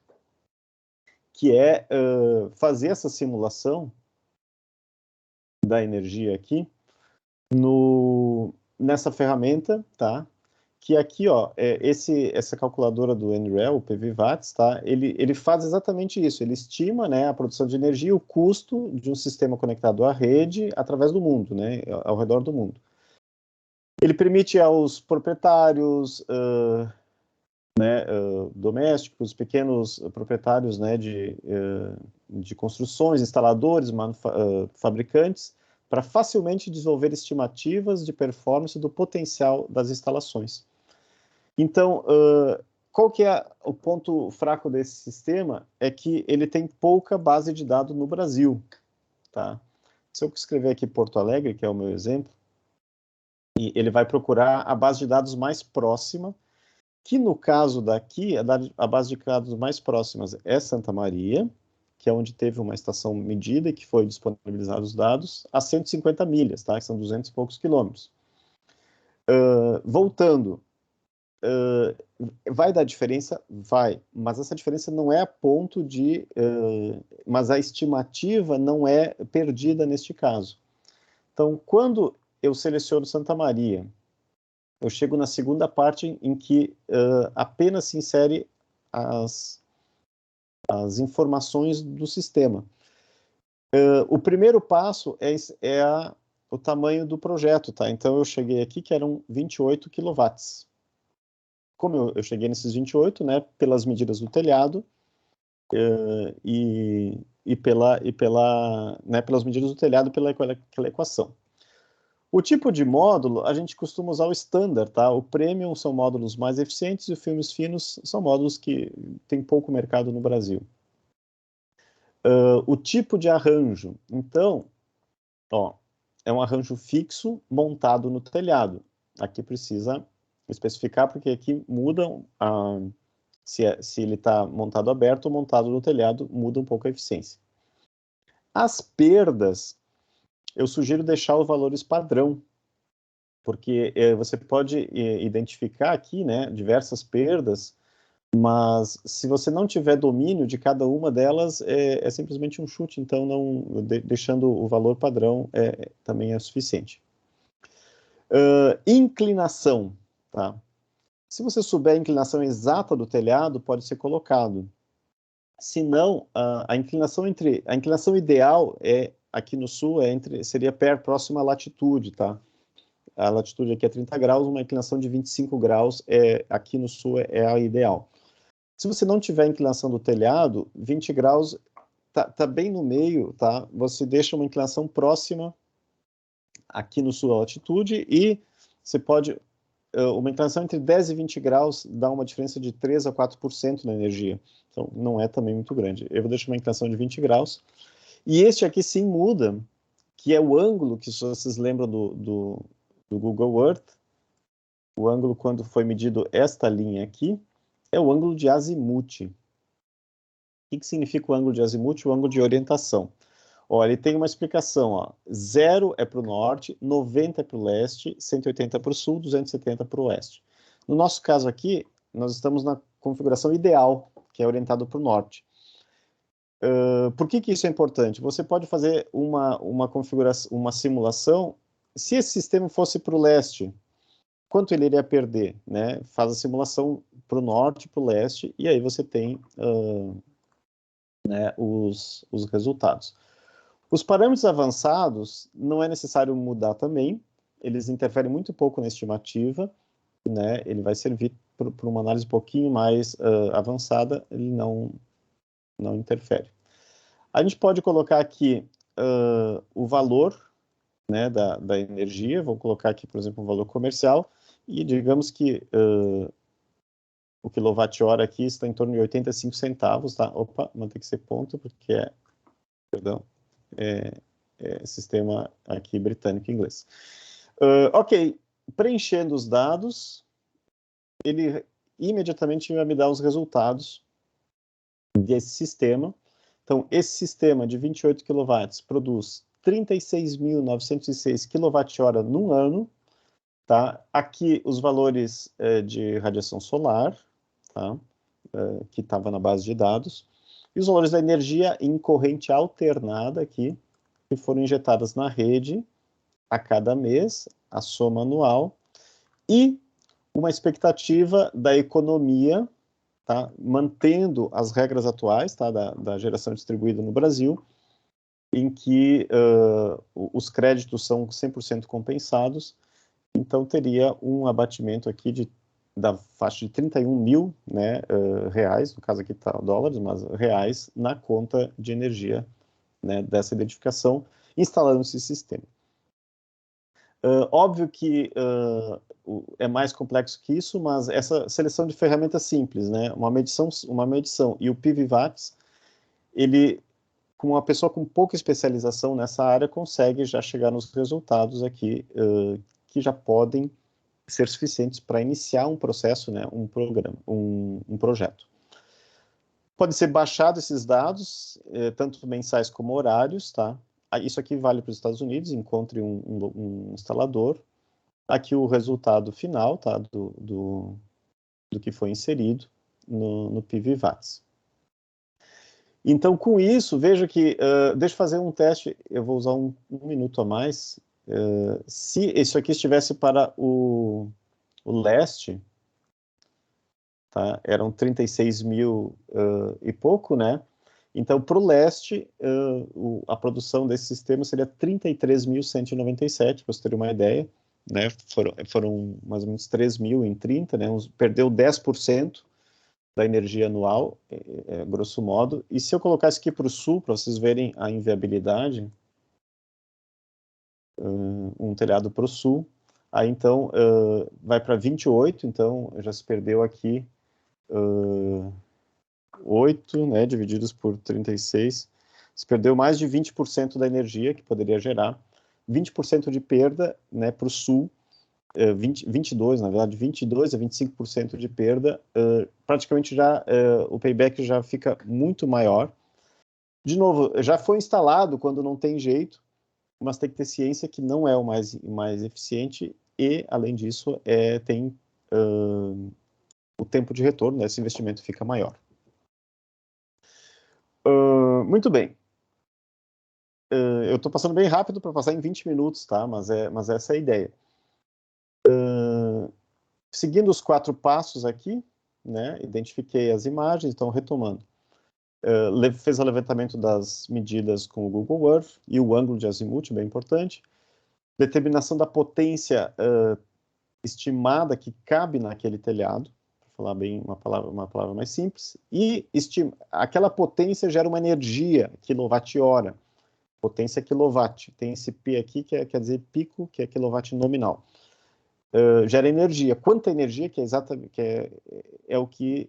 que é fazer essa simulação da energia aqui nessa ferramenta, tá? Que aqui, ó, essa calculadora do NREL, o PVVATS, tá? Ele faz exatamente isso, ele estima, né, a produção de energia e o custo de um sistema conectado à rede através do mundo, né, ao redor do mundo. Ele permite aos proprietários, domésticos, pequenos proprietários, né, de construções, instaladores, fabricantes, para facilmente desenvolver estimativas de performance do potencial das instalações. Então, qual que é o ponto fraco desse sistema? É que ele tem pouca base de dados no Brasil, tá? Se eu escrever aqui Porto Alegre, que é o meu exemplo, e ele vai procurar a base de dados mais próxima, que no caso daqui, a base de dados mais próximas é Santa Maria, que é onde teve uma estação medida e que foi disponibilizado os dados, a 150 milhas, tá? Que são 200 e poucos quilômetros. Voltando, vai dar diferença? Vai, mas essa diferença não é a ponto de... mas a estimativa não é perdida neste caso. Então, quando eu seleciono Santa Maria, eu chego na segunda parte em que apenas se insere as informações do sistema. O primeiro passo é o tamanho do projeto, tá? Então, eu cheguei aqui que eram 28 quilowatts. como eu cheguei nesses 28, né, pelas medidas do telhado pelas medidas do telhado pela equação. O tipo de módulo, a gente costuma usar o standard, tá? O premium são módulos mais eficientes e os filmes finos são módulos que têm pouco mercado no Brasil. O tipo de arranjo, então, é um arranjo fixo montado no telhado. Aqui precisa especificar, porque aqui muda, se ele está montado aberto ou montado no telhado, muda um pouco a eficiência. As perdas, eu sugiro deixar os valores padrão, porque você pode identificar aqui, né, diversas perdas, mas se você não tiver domínio de cada uma delas, é simplesmente um chute, então deixando o valor padrão também é suficiente. Inclinação, tá? Se você souber a inclinação exata do telhado, pode ser colocado. Se não, a inclinação ideal aqui no sul seria próxima à latitude, tá? A latitude aqui é 30 graus, uma inclinação de 25 graus aqui no sul é a ideal. Se você não tiver inclinação do telhado, 20 graus tá bem no meio, tá? Você deixa uma inclinação próxima aqui no sul da latitude e você pode... uma inclinação entre 10 e 20 graus dá uma diferença de 3 a 4% na energia. Então, não é também muito grande. Eu vou deixar uma inclinação de 20 graus. E este aqui sim muda, que é o ângulo, que se vocês lembram do Google Earth, o ângulo quando foi medido esta linha aqui, é o ângulo de azimuth. O que significa o ângulo de azimuth? O ângulo de orientação. Olha, ele tem uma explicação. 0 é para o norte, 90 é para o leste, 180 para o sul, 270 para o oeste. No nosso caso aqui, nós estamos na configuração ideal, que é orientado para o norte. Por que isso é importante? Você pode fazer uma configuração, uma simulação. Se esse sistema fosse para o leste, quanto ele iria perder? Né? Faz a simulação para o norte, para o leste, e aí você tem os resultados. Os parâmetros avançados, não é necessário mudar também, eles interferem muito pouco na estimativa, né? Ele vai servir para uma análise um pouquinho mais avançada, ele não interfere. A gente pode colocar aqui o valor, né, da energia, vou colocar aqui, por exemplo, o valor comercial, e digamos que o quilowatt-hora aqui está em torno de 85 centavos, tá? Opa, mas tem que ser ponto, porque sistema aqui britânico e inglês. Ok, preenchendo os dados, ele imediatamente vai me dar os resultados desse sistema. Então, esse sistema de 28 kW produz 36.906 kWh num ano, tá? Aqui os valores de radiação solar, tá? Que estava na base de dados, e os valores da energia em corrente alternada aqui, que foram injetadas na rede a cada mês, a soma anual, e uma expectativa da economia, tá? Mantendo as regras atuais, tá? da geração distribuída no Brasil, em que os créditos são 100% compensados, então teria um abatimento aqui da faixa de 31 mil, né, reais, no caso aqui está dólares, mas reais, na conta de energia, né, dessa identificação, instalando esse sistema. Óbvio que é mais complexo que isso, mas essa seleção de ferramentas simples, né, uma medição e o PVVATS, ele, com uma pessoa com pouca especialização nessa área, consegue já chegar nos resultados aqui, que já podem ser suficientes para iniciar um processo, né, um programa, um projeto. Pode ser baixado esses dados, tanto mensais como horários, tá? Isso aqui vale para os Estados Unidos, encontre um instalador. Aqui o resultado final, tá, do que foi inserido no PVVATS. Então, com isso, veja que, deixa eu fazer um teste, eu vou usar um minuto a mais. Se isso aqui estivesse para o leste, tá? Eram 36 mil e pouco, né? Então, para o leste, a produção desse sistema seria 33.197, para você ter uma ideia. né? Foram mais ou menos 3 mil em 30, né? Perdeu 10% da energia anual, grosso modo. E se eu colocar isso aqui para o sul, para vocês verem a inviabilidade, um telhado para o sul, aí então vai para 28, então já se perdeu aqui 8, né, divididos por 36, se perdeu mais de 20% da energia que poderia gerar, 20% de perda, né, para o sul, 22, na verdade, 22 a 25% de perda, praticamente já o payback já fica muito maior. De novo, já foi instalado quando não tem jeito, mas tem que ter ciência que não é o mais eficiente e, além disso, tem o tempo de retorno, né, esse investimento fica maior. Muito bem. Eu estou passando bem rápido para passar em 20 minutos, tá? Mas essa é a ideia. Seguindo os 4 passos aqui, né? Identifiquei as imagens, então retomando. Fez o levantamento das medidas com o Google Earth e o ângulo de azimuth, bem importante. Determinação da potência estimada que cabe naquele telhado, para falar bem uma palavra mais simples. E aquela potência gera uma energia, quilowatt-hora. Potência quilowatt. Tem esse P aqui, que quer dizer pico, que é quilowatt nominal. Gera energia. Quanta energia que é o que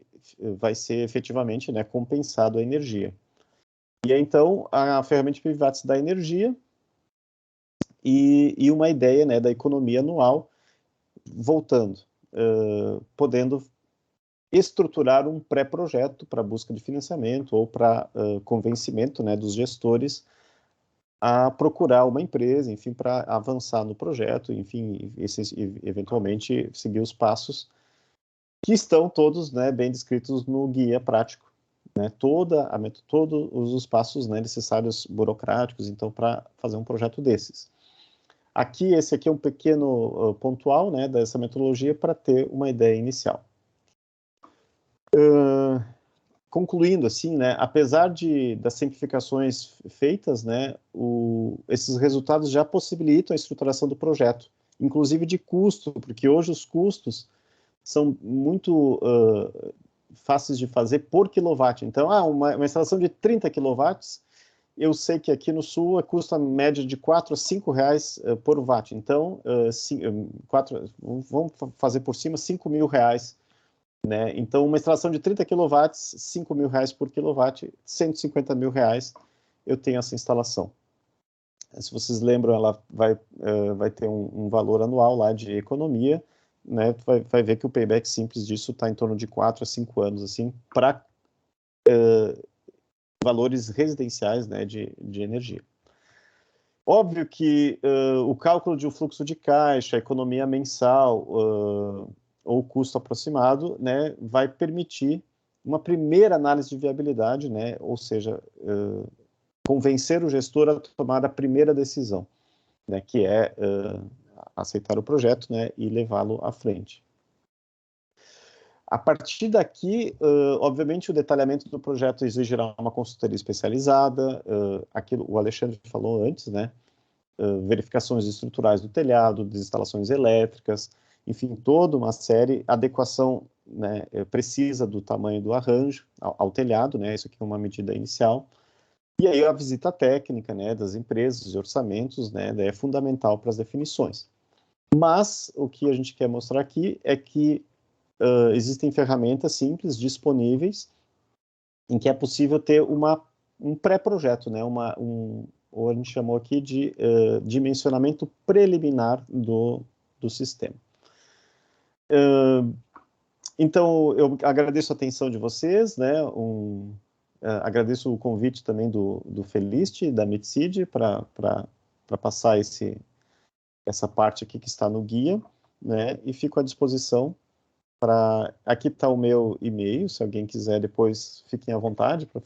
vai ser efetivamente, né, compensado a energia. E aí, então, a ferramenta de Pivats dá energia e uma ideia, né, da economia anual, voltando, podendo estruturar um pré-projeto para busca de financiamento ou para convencimento, né, dos gestores a procurar uma empresa, enfim, para avançar no projeto, enfim, eventualmente seguir os passos que estão todos, né, bem descritos no guia prático, né, todos os passos, né, necessários burocráticos, então, para fazer um projeto desses. Esse aqui é um pequeno pontual, né, dessa metodologia para ter uma ideia inicial. Concluindo, assim, né, apesar das simplificações feitas, né, esses resultados já possibilitam a estruturação do projeto, inclusive de custo, porque hoje os custos são muito fáceis de fazer por quilowatt. Então, uma instalação de 30 quilowatts, eu sei que aqui no sul custa média de 4 a 5 reais por watt. Então, vamos fazer por cima 5 mil reais. Né? Então, uma instalação de 30 kW, 5 mil reais por quilowatt, 150 mil reais, eu tenho essa instalação. Se vocês lembram, ela vai ter um valor anual lá de economia, né? Vai ver que o payback simples disso está em torno de 4 a 5 anos, assim, para valores residenciais, né, de energia. Óbvio que o cálculo de um fluxo de caixa, a economia mensal, ou custo aproximado, né, vai permitir uma primeira análise de viabilidade, né, ou seja, convencer o gestor a tomar a primeira decisão, né, que é aceitar o projeto, né, e levá-lo à frente. A partir daqui, obviamente, o detalhamento do projeto exigirá uma consultoria especializada, aquilo o Alexandre falou antes, né, verificações estruturais do telhado, das instalações elétricas, enfim, toda uma série, adequação, né, precisa do tamanho do arranjo ao telhado, né, isso aqui é uma medida inicial, e aí a visita técnica, né, das empresas, os orçamentos, né, é fundamental para as definições. Mas o que a gente quer mostrar aqui é que existem ferramentas simples, disponíveis, em que é possível ter um pré-projeto, né, ou a gente chamou aqui de dimensionamento preliminar do sistema. Então, eu agradeço a atenção de vocês, né, agradeço o convite também do Feliste, da Mitsid, para passar essa parte aqui que está no guia, né, e fico à disposição aqui está o meu e-mail, se alguém quiser depois, fiquem à vontade para